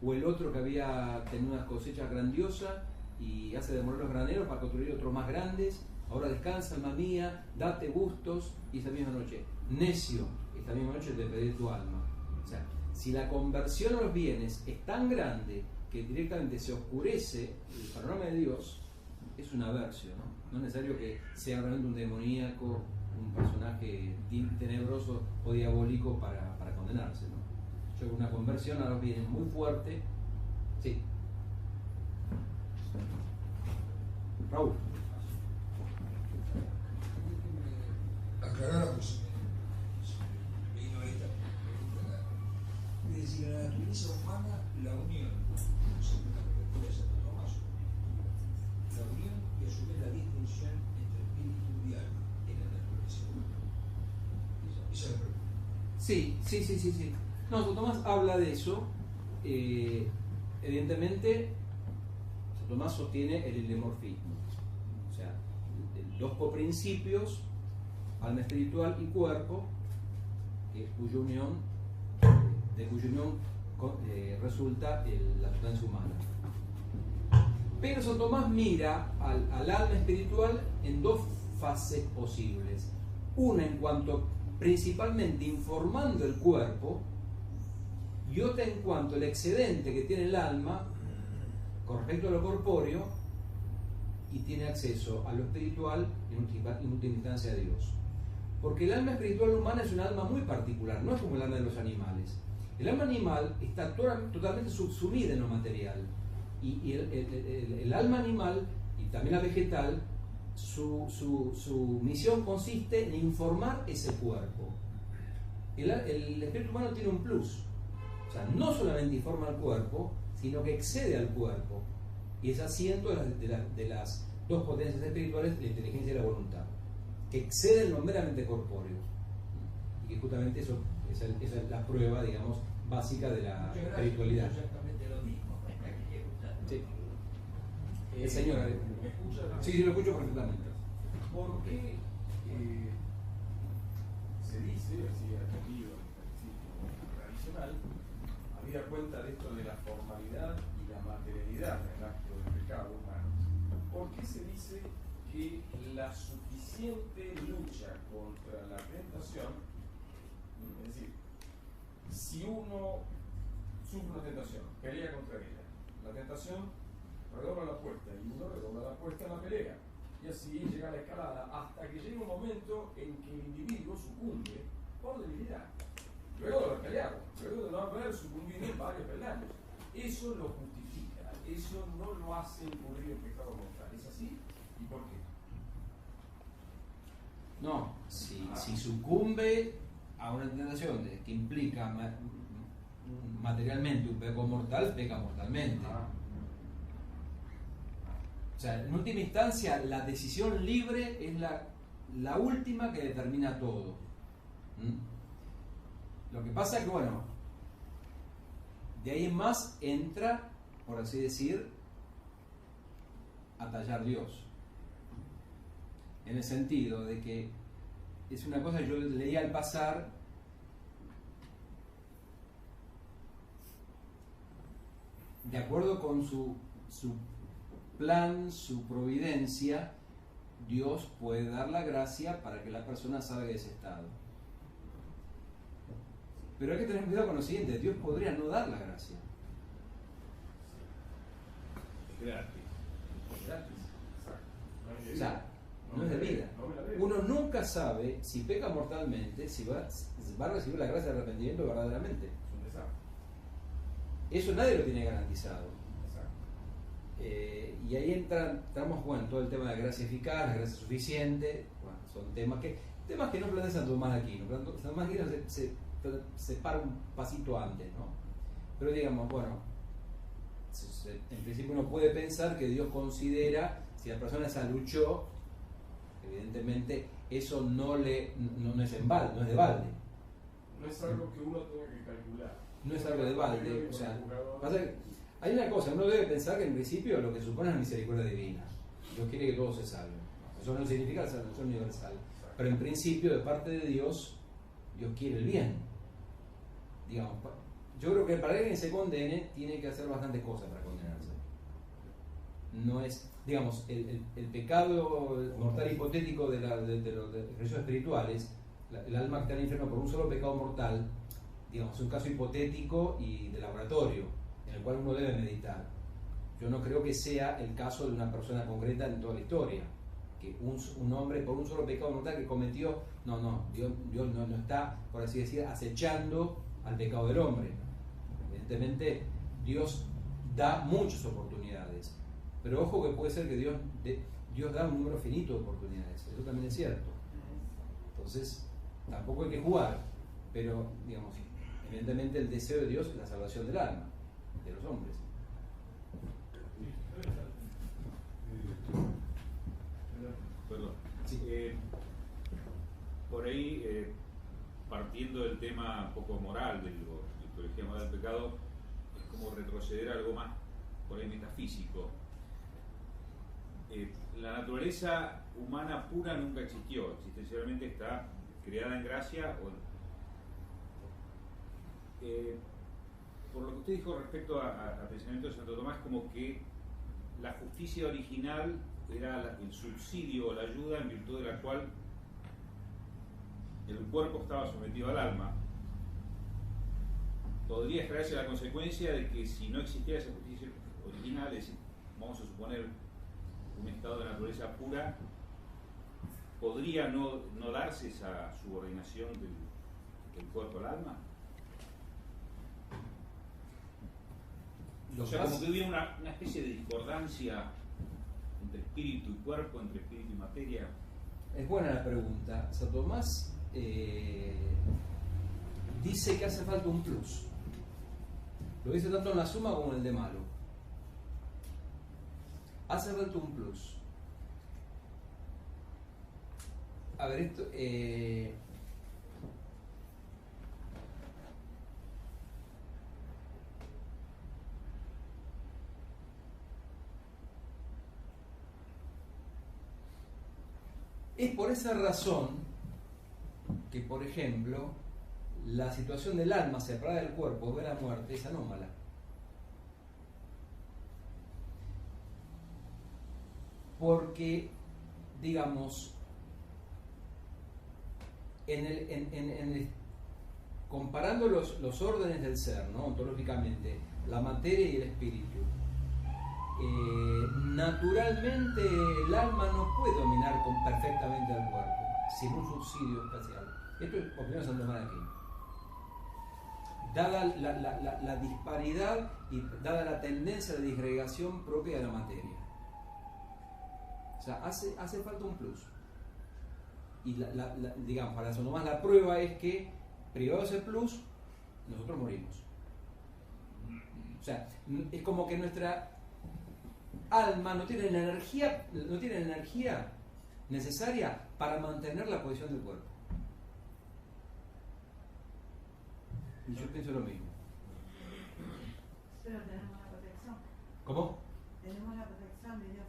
O el otro que había tenido unas cosechas grandiosas y hace demoler los graneros para construir otros más grandes. Ahora descansa, alma mía, date gustos, y esa misma noche, necio, esta misma noche te pediré tu alma. O sea, si la conversión a los bienes es tan grande que directamente se oscurece el panorama de Dios, es una aversión, ¿no? No es necesario que sea realmente un demoníaco, un personaje tenebroso o diabólico para condenarse, ¿no? Yo creo que una conversión a los bienes muy fuerte. Sí. Raúl. Aclarar la cosa. Vino esta pregunta. Es decir, en la naturaleza humana, la unión, según la perspectiva de Santo Tomás, la unión y a su vez la distinción entre espíritu y alma en la naturaleza humana. Esa es la pregunta. Sí. No, Santo Tomás habla de eso. Evidentemente, Santo Tomás sostiene el hidromorfismo. O sea, los coprincipios, alma espiritual y cuerpo, de cuya unión resulta la sustancia humana. Pero Santo Tomás mira al alma espiritual en dos fases posibles. Una en cuanto principalmente informando el cuerpo, y otra en cuanto al excedente que tiene el alma con respecto a lo corpóreo y tiene acceso a lo espiritual y en última instancia a Dios. Porque el alma espiritual humana es un alma muy particular, no es como el alma de los animales. El alma animal está totalmente subsumida en lo material, y el alma animal y también la vegetal, su misión consiste en informar ese cuerpo. El espíritu humano tiene un plus, o sea, no solamente informa al cuerpo, sino que excede al cuerpo, y es asiento de las dos potencias espirituales, la inteligencia y la voluntad, que exceden lo meramente corpóreo, y que justamente esa es la prueba, digamos, básica de la espiritualidad. Exactamente lo mismo. Sí. El señor, ¿Me escucha? sí, lo escucho perfectamente. ¿Por qué se dice, así atendido en el catecismo tradicional, habida cuenta de esto de la formalidad y la materialidad del acto del pecado humano, por qué se dice que la suficiente lucha contra la tentación, es decir, si uno sufre una tentación, pelea contra ella, la tentación redobla la apuesta y uno redobla la apuesta en la pelea, y así llega la escalada hasta que llega un momento en que el individuo sucumbe por debilidad, luego de haber peleado, luego de no haber sucumbido en varios peldaños. Eso lo justifica, eso no lo hace incurrir en pecado mortal. ¿Es así? ¿Y por qué? No, si sucumbe a una tentación que implica materialmente un pecado mortal, peca mortalmente. O sea, en última instancia, la decisión libre es la última que determina todo. Lo que pasa es que, bueno, de ahí en más entra, por así decir, atallar Dios. En el sentido de que es una cosa que yo leía al pasar. De acuerdo con su plan, su providencia, Dios puede dar la gracia para que la persona salga de ese estado. Pero hay que tener cuidado con lo siguiente: Dios podría no dar la gracia. Gratis. Gratis. Exacto. O sea, no es de vida. Uno nunca sabe si peca mortalmente, si va a recibir la gracia de arrepentimiento verdaderamente. Es un desastre. Eso nadie lo tiene garantizado. Exacto. Y ahí entramos bueno, en todo el tema de gracia eficaz, la gracia suficiente. Bueno, son temas que no plantea Santo Tomás de Aquino. Santo Tomás de Aquino se para un pasito antes, ¿no? Pero digamos, bueno, en principio uno puede pensar que Dios considera, si la persona esa luchó, evidentemente eso no es de balde. No es algo que uno tenga que calcular. No es algo de balde. O sea, pasa que hay una cosa: uno debe pensar que en principio lo que supone es la misericordia divina. Dios quiere que todos se salven. Eso no significa la salvación universal. Pero en principio, de parte de Dios, Dios quiere el bien. Digamos, yo creo que para que alguien se condene, tiene que hacer bastantes cosas para condenarse. No es, digamos, el pecado mortal hipotético de los religiosos espirituales, el alma que está en el infierno por un solo pecado mortal, digamos, es un caso hipotético y de laboratorio, en el cual uno debe meditar. Yo no creo que sea el caso de una persona concreta en toda la historia, que un hombre por un solo pecado mortal que cometió, Dios no está, por así decir, acechando al pecado del hombre. Evidentemente Dios da muchas oportunidades, pero ojo que puede ser que Dios da un número finito de oportunidades, eso también es cierto. Entonces tampoco hay que jugar, pero digamos, evidentemente el deseo de Dios es la salvación del alma, de los hombres. Perdón. Sí. Por ahí, partiendo del tema un poco moral, de teología moral del pecado, es como retroceder a algo más, por ahí metafísico. La naturaleza humana pura nunca existió, existencialmente está creada en gracia. Por lo que usted dijo respecto al pensamiento de Santo Tomás, como que la justicia original era el subsidio o la ayuda en virtud de la cual el cuerpo estaba sometido al alma. Podría esperarse la consecuencia de que si no existiera esa justicia original, es decir, vamos a suponer un estado de naturaleza pura, podría no darse esa subordinación del cuerpo al alma. O sea, como que hubiera una especie de discordancia entre espíritu y cuerpo, entre espíritu y materia. Es buena la pregunta. Santo Tomás dice que hace falta un plus. Lo dice tanto en la Suma como en el de Malo. Hace falta un plus. A ver, esto... es por esa razón que, por ejemplo, la situación del alma separada del cuerpo de la muerte es anómala. Porque, digamos, comparando los órdenes del ser, ¿no? Ontológicamente, la materia y el espíritu, naturalmente el alma no puede dominar perfectamente al cuerpo sin un subsidio especial. Esto es opinión de Santo Tomás de Aquino. Dada la disparidad y dada la tendencia de disgregación propia de la materia. O sea, hace falta un plus. Y digamos, para Santo Tomás la prueba es que, privados ese plus, nosotros morimos. O sea, es como que nuestra alma no tiene la energía necesaria para mantener la posición del cuerpo. Y yo pienso lo mismo. Pero tenemos la protección. ¿Cómo? Tenemos la protección de Dios.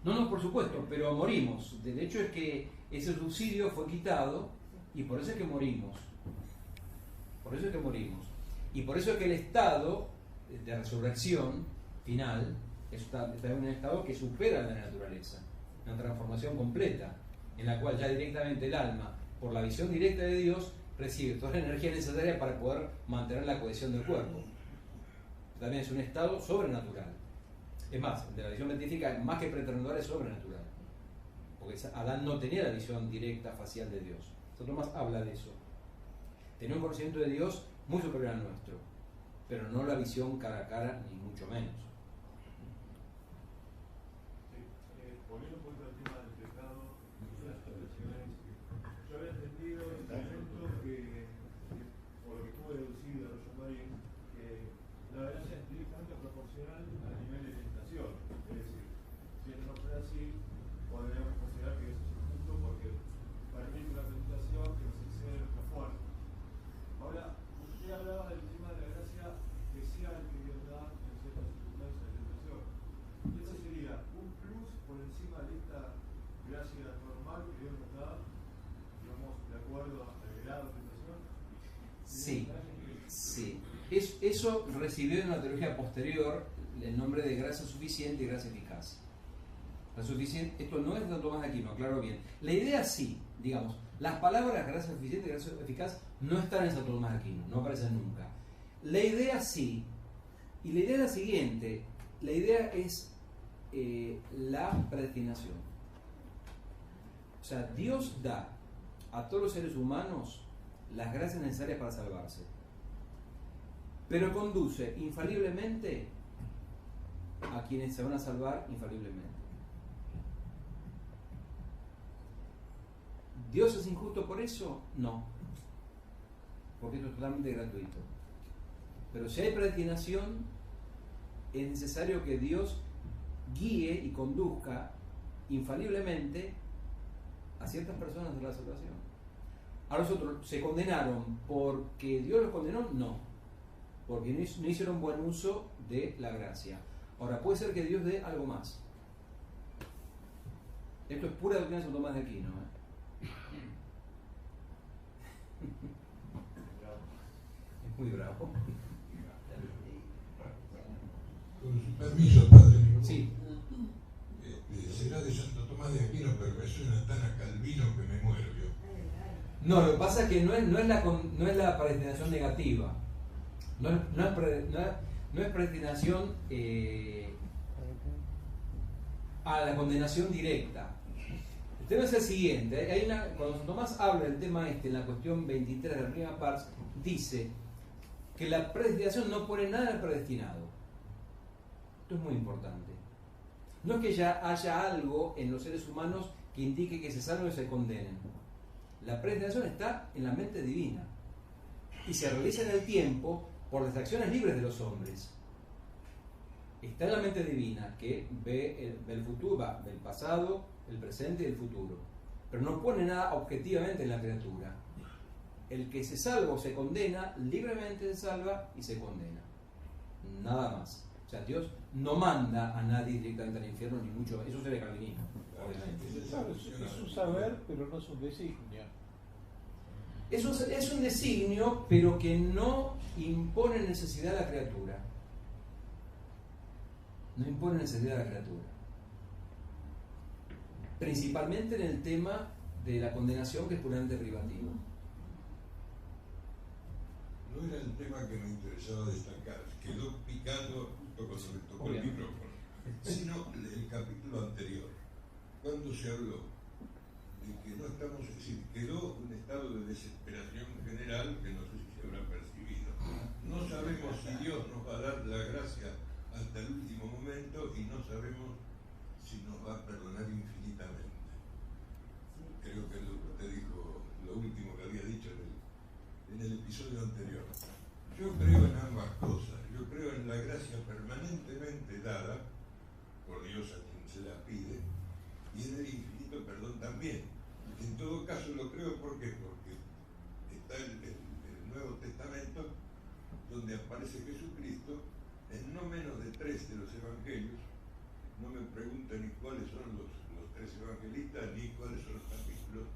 No, por supuesto, pero morimos. De hecho es que ese subsidio fue quitado y por eso es que morimos. Por eso es que morimos. Y por eso es que el estado de resurrección final está en un estado que supera la naturaleza. Una transformación completa, en la cual ya directamente el alma, por la visión directa de Dios, recibe toda la energía necesaria para poder mantener la cohesión del cuerpo. También es un estado sobrenatural. Es más, de la visión beatífica, más que preternatural, es sobrenatural. Porque Adán no tenía la visión directa facial de Dios. Santo Tomás habla de eso. Tenía un conocimiento de Dios muy superior al nuestro, pero no la visión cara a cara, ni mucho menos. Volviendo un poquito al tema del pecado y las tentaciones, yo había entendido en este momento que, por lo que pude deducir de Roger Marín, que la gracia es directamente proporcional al nivel de tentación. Es decir, si esto no fuera así, podríamos considerar que eso es injusto porque permite una tentación que nos excede nuestra fuerza. Ahora, usted hablaba del tema de la gracia especial que Dios da en ciertas circunstancias de tentación. Y eso sería un plus por encima de esta gracia normal que Dios nos da, digamos, de acuerdo al grado de tentación. Sí. Eso recibió en una teología posterior el nombre de gracia suficiente y gracia eficaz. La suficiente, esto no es de Santo Tomás de Aquino, aclaro bien. La idea sí, digamos, las palabras gracia suficiente y gracia eficaz no están en Santo Tomás de Aquino, no aparecen nunca. La idea sí, y la idea es la siguiente, la idea es la predestinación. O sea, Dios da a todos los seres humanos las gracias necesarias para salvarse, pero conduce infaliblemente a quienes se van a salvar infaliblemente. ¿Dios es injusto por eso? No, porque esto es totalmente gratuito. Pero si hay predestinación, es necesario que Dios guíe y conduzca infaliblemente a ciertas personas de la salvación. A los otros, ¿se condenaron porque Dios los condenó? No, porque no hicieron buen uso de la gracia. Ahora, puede ser que Dios dé algo más. Esto es pura doctrina de Santo Tomás de Aquino, Es muy bravo. Con su permiso, padre. Sí. Será de Santo Tomás de Aquino, pero me suena tan a Calvino que me muero yo. No, lo que pasa es que no es la predestinación negativa. No es predestinación a la condenación directa. El tema es el siguiente. Cuando Santo Tomás habla del tema en la cuestión 23 de la primera pars, dice que la predestinación no pone nada al predestinado. Esto es muy importante. No es que ya haya algo en los seres humanos que indique que se salven o se condenen. La predestinación está en la mente divina y se realiza en el tiempo por las acciones libres de los hombres. Está en la mente divina que ve el futuro, ve el pasado, el presente y el futuro, pero no pone nada objetivamente en la criatura. El que se salva o se condena, libremente se salva y se condena. Nada más. O sea, Dios no manda a nadie directamente al infierno, ni mucho más. Eso sería calvinismo, obviamente. Claro, es un saber, pero no es un designio. Es un designio, pero que no impone necesidad a la criatura. No impone necesidad a la criatura. Principalmente en el tema de la condenación, que es puramente privativo. No era el tema que me interesaba destacar, quedó picando justo cuando me tocó el micrófono, sino el capítulo anterior, cuando se habló de que no estamos, es decir, quedó un estado de desesperación general que no sé si se habrá percibido. No sabemos si Dios nos va a dar la gracia hasta el último momento y no sabemos si nos va a perdonar infinitamente. Creo que usted dijo lo último que había dicho en el episodio anterior. Yo creo en ambas cosas. Yo creo en la gracia permanentemente dada por Dios a quien se la pide y en el infinito perdón también. En todo caso lo creo porque está el Nuevo Testamento donde aparece Jesucristo en no menos de 3 de los evangelios no me pregunta ni cuáles son los tres evangelistas, ni cuáles son los capítulos,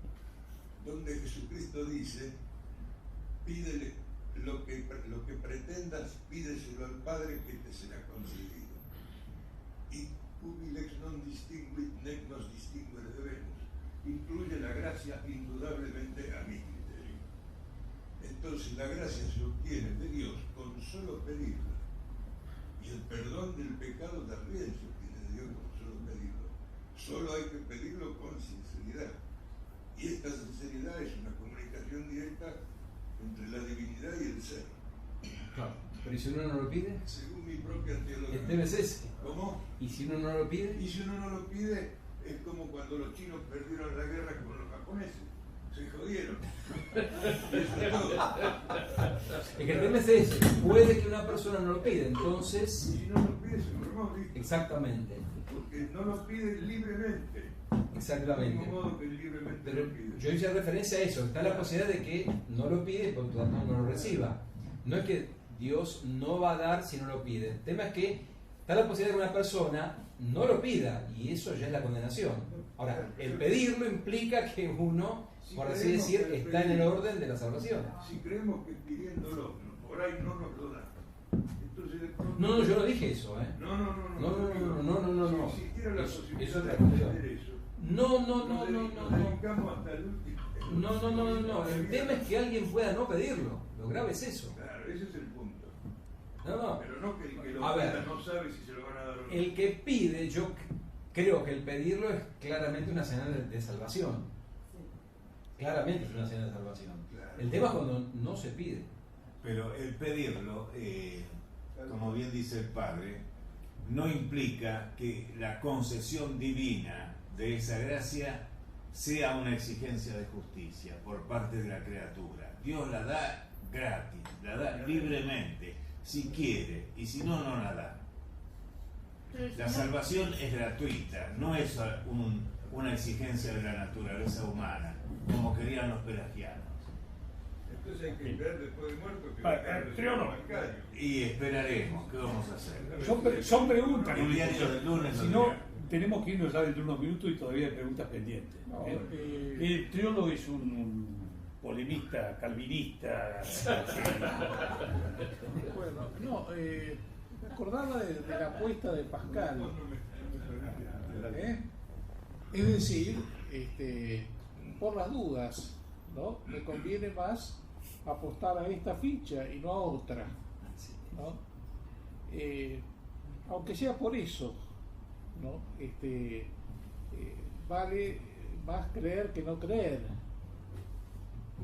donde Jesucristo dice, pídele lo que pretendas, pídeselo al Padre que te será concedido. Y cubilex non distinguit nec nos distinguere debemos. Incluye la gracia indudablemente a mi criterio. Entonces la gracia se obtiene de Dios con solo pedirla. Y el perdón del pecado también se obtiene de Dios con solo pedirlo. Solo hay que pedirlo con sinceridad. Y esta sinceridad es una comunicación directa entre la divinidad y el ser. Claro. Pero ¿y si uno no lo pide? Según mi propia teología. El tema es ese. ¿Cómo? ¿Y si uno no lo pide? Y si uno no lo pide, es como cuando los chinos perdieron la guerra con los japoneses. Se jodieron. Eso es todo. Es que el tema es ese. Puede que una persona no lo pida, entonces... Y si no lo pide, se enfermó, ¿viste? Exactamente. Porque no lo pide libremente. Exactamente. De mismo modo que libremente Pero lo pide. yo hice referencia a eso. Está la posibilidad de que no lo pide y por lo tanto no lo reciba. No es que Dios no va a dar si no lo pide. El tema es que está la posibilidad de que una persona no lo pida y eso ya es la condenación. Ahora, el pedirlo implica que uno, por así decir, está en el orden de la salvación. Si creemos que pidiéndolo, por ahí no nos lo da. Entonces de pronto... No, yo no dije eso, ¿eh? No. Si existiera la posibilidad de hacer eso. No. Nos dedicamos hasta el último. No. El tema es que alguien pueda no pedirlo. Lo grave es eso. Claro, ese es el punto. No. Pero no que el que lo A ver, pida no sabe si se lo van a dar o no. El que pide, yo creo que el pedirlo es claramente una señal de salvación. Claramente es una señal de salvación. Claro. El tema es cuando no se pide. Pero el pedirlo, como bien dice el padre, no implica que la concesión divina de esa gracia sea una exigencia de justicia por parte de la criatura. Dios la da gratis, la da libremente, si quiere, y si no, no la da. La salvación es gratuita, no es una exigencia de la naturaleza humana, como querían los pelagianos. Entonces hay que esperar después de muerto que Y esperaremos, ¿qué vamos a hacer? Son preguntas. El diario del lunes Si no, tenemos que irnos ya dentro de unos minutos y todavía hay preguntas pendientes. El Triolo es un polemista calvinista. Bueno, no, me acordaba de la apuesta de Pascal. Es decir, por las dudas, ¿no? Me conviene más apostar a esta ficha y no a otra, ¿no? Aunque sea por eso, ¿no? Vale más creer que no creer.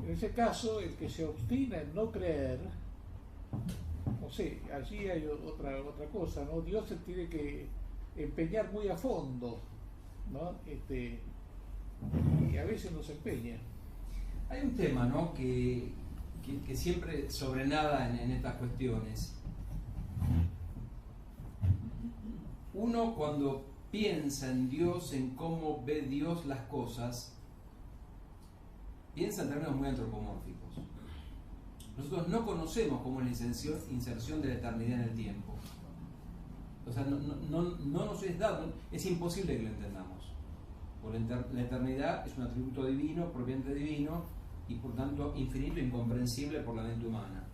En ese caso, el que se obstina en no creer, no sé, allí hay otra cosa, ¿no? Dios se tiene que empeñar muy a fondo, ¿no? Y a veces no se empeña. Hay un tema, ¿no? que siempre sobrenada en estas cuestiones. Uno cuando piensa en Dios, en cómo ve Dios las cosas, piensa en términos muy antropomórficos. Nosotros no conocemos cómo es la inserción de la eternidad en el tiempo. O sea, no nos es dado, es imposible que lo entendamos. Porque la eternidad es un atributo divino, propiamente divino, y por tanto infinito e incomprensible por la mente humana.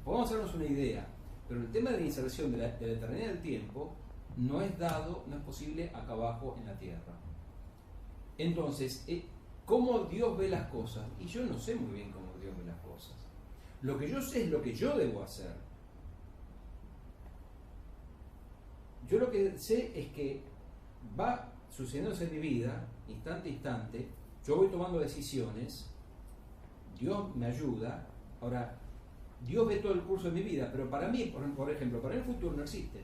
Podemos hacernos una idea, pero el tema de la inserción de la eternidad del tiempo no es dado, no es posible acá abajo en la tierra. Entonces, ¿cómo Dios ve las cosas? Y yo no sé muy bien cómo Dios ve las cosas. Lo que yo sé es lo que yo debo hacer. Yo lo que sé es que va sucediéndose en mi vida, instante a instante, yo voy tomando decisiones, Dios me ayuda. Ahora, Dios ve todo el curso de mi vida, pero para mí, por ejemplo, para mí el futuro no existe.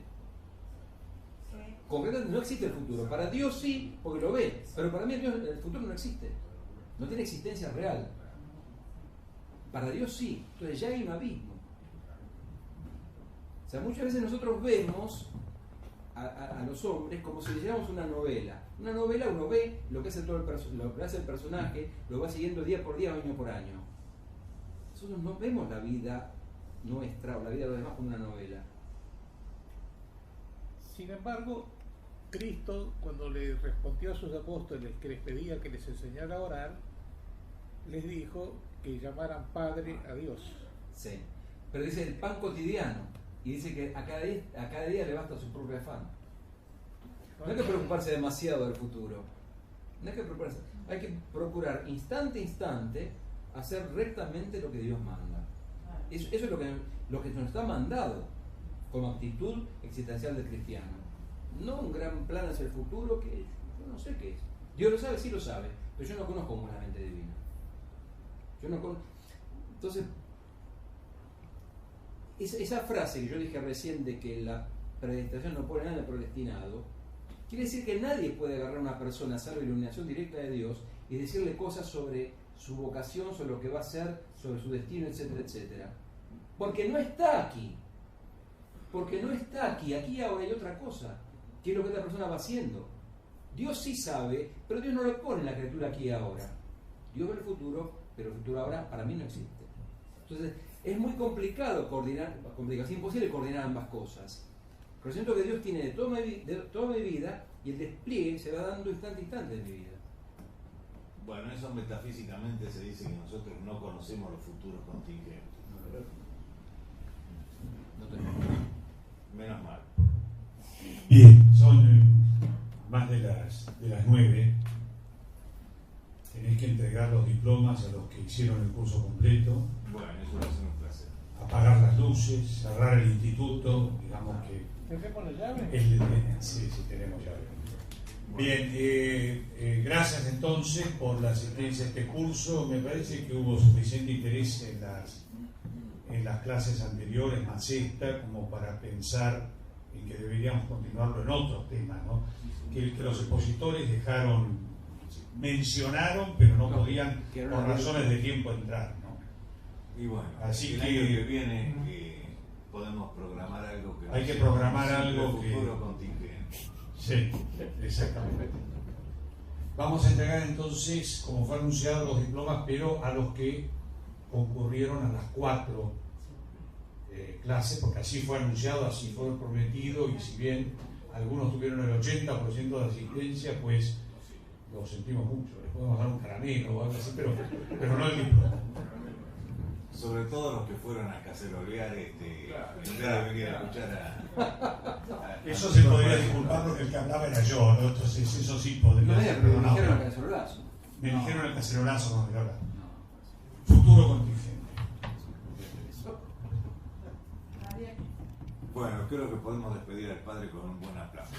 Concretamente no existe el futuro. Para Dios sí, porque lo ve, pero para mí el futuro no existe. No tiene existencia real. Para Dios sí. Entonces ya hay un abismo. O sea, muchas veces nosotros vemos a los hombres como si leyéramos una novela. Una novela uno ve lo que hace lo que hace el personaje, lo va siguiendo día por día, año por año. Nosotros no vemos la vida nuestra o la vida de los demás como una novela. Sin embargo, Cristo, cuando le respondió a sus apóstoles que les pedía que les enseñara a orar, les dijo que llamaran Padre a Dios. Sí, pero dice el pan cotidiano, y dice que a cada día le basta su propio afán. No hay que preocuparse demasiado del futuro, no hay que preocuparse, hay que procurar instante a instante hacer rectamente lo que Dios manda. Eso es lo que nos está mandado como actitud existencial del cristiano. No un gran plan hacia el futuro que yo no sé qué es. Dios lo sabe, sí lo sabe, pero yo no conozco una mente divina. Entonces, esa frase que yo dije recién de que la predestinación no pone nada predestinado, quiere decir que nadie puede agarrar a una persona, salvo iluminación directa de Dios, y decirle cosas sobre su vocación, sobre lo que va a hacer, sobre su destino, etcétera, etcétera. Porque no está aquí. Aquí ahora hay otra cosa. ¿Qué es lo que esta persona va haciendo? Dios sí sabe, pero Dios no lo pone en la criatura aquí y ahora. Dios ve el futuro, pero el futuro ahora para mí no existe. Entonces, es muy complicado es imposible coordinar ambas cosas. Pero siento que Dios tiene de toda mi vida y el despliegue se va dando instante a instante de mi vida. Bueno, eso metafísicamente se dice que nosotros no conocemos los futuros contingentes. Menos mal. Bien, son más de las 9. Tenéis que entregar los diplomas a los que hicieron el curso completo. Bueno, eso va a ser un placer. Apagar las luces, cerrar el instituto, digamos que... ¿Tenemos la llave? Sí, tenemos llave. Bien, gracias entonces por la asistencia a este curso. Me parece que hubo suficiente interés en las clases anteriores, más esta, como para pensar en que deberíamos continuarlo en otros temas, ¿no? Que los expositores mencionaron, pero no podían, por razones de tiempo, entrar, ¿no? Y bueno, así el que año que viene podemos programar algo que... Hay que programar algo que... futuro contingente. Sí, exactamente. Vamos a entregar entonces, como fue anunciado, los diplomas, pero a los que concurrieron a las 4 clases, porque así fue anunciado, así fue prometido, y si bien algunos tuvieron el 80% de asistencia, pues lo sentimos mucho. Les podemos dar un caramelo o algo así, pero no el diploma. Sobre todo los que fueron a cacerolear en vez de venir a escuchar a eso se podría disculpar porque el que hablaba era yo, ¿no? Entonces eso sí podría ser perdonado. Me dijeron el cacerolazo. Me dijeron el cacerolazo, no, de verdad. Futuro contingente. Bueno, creo que podemos despedir al padre con un buen aplauso.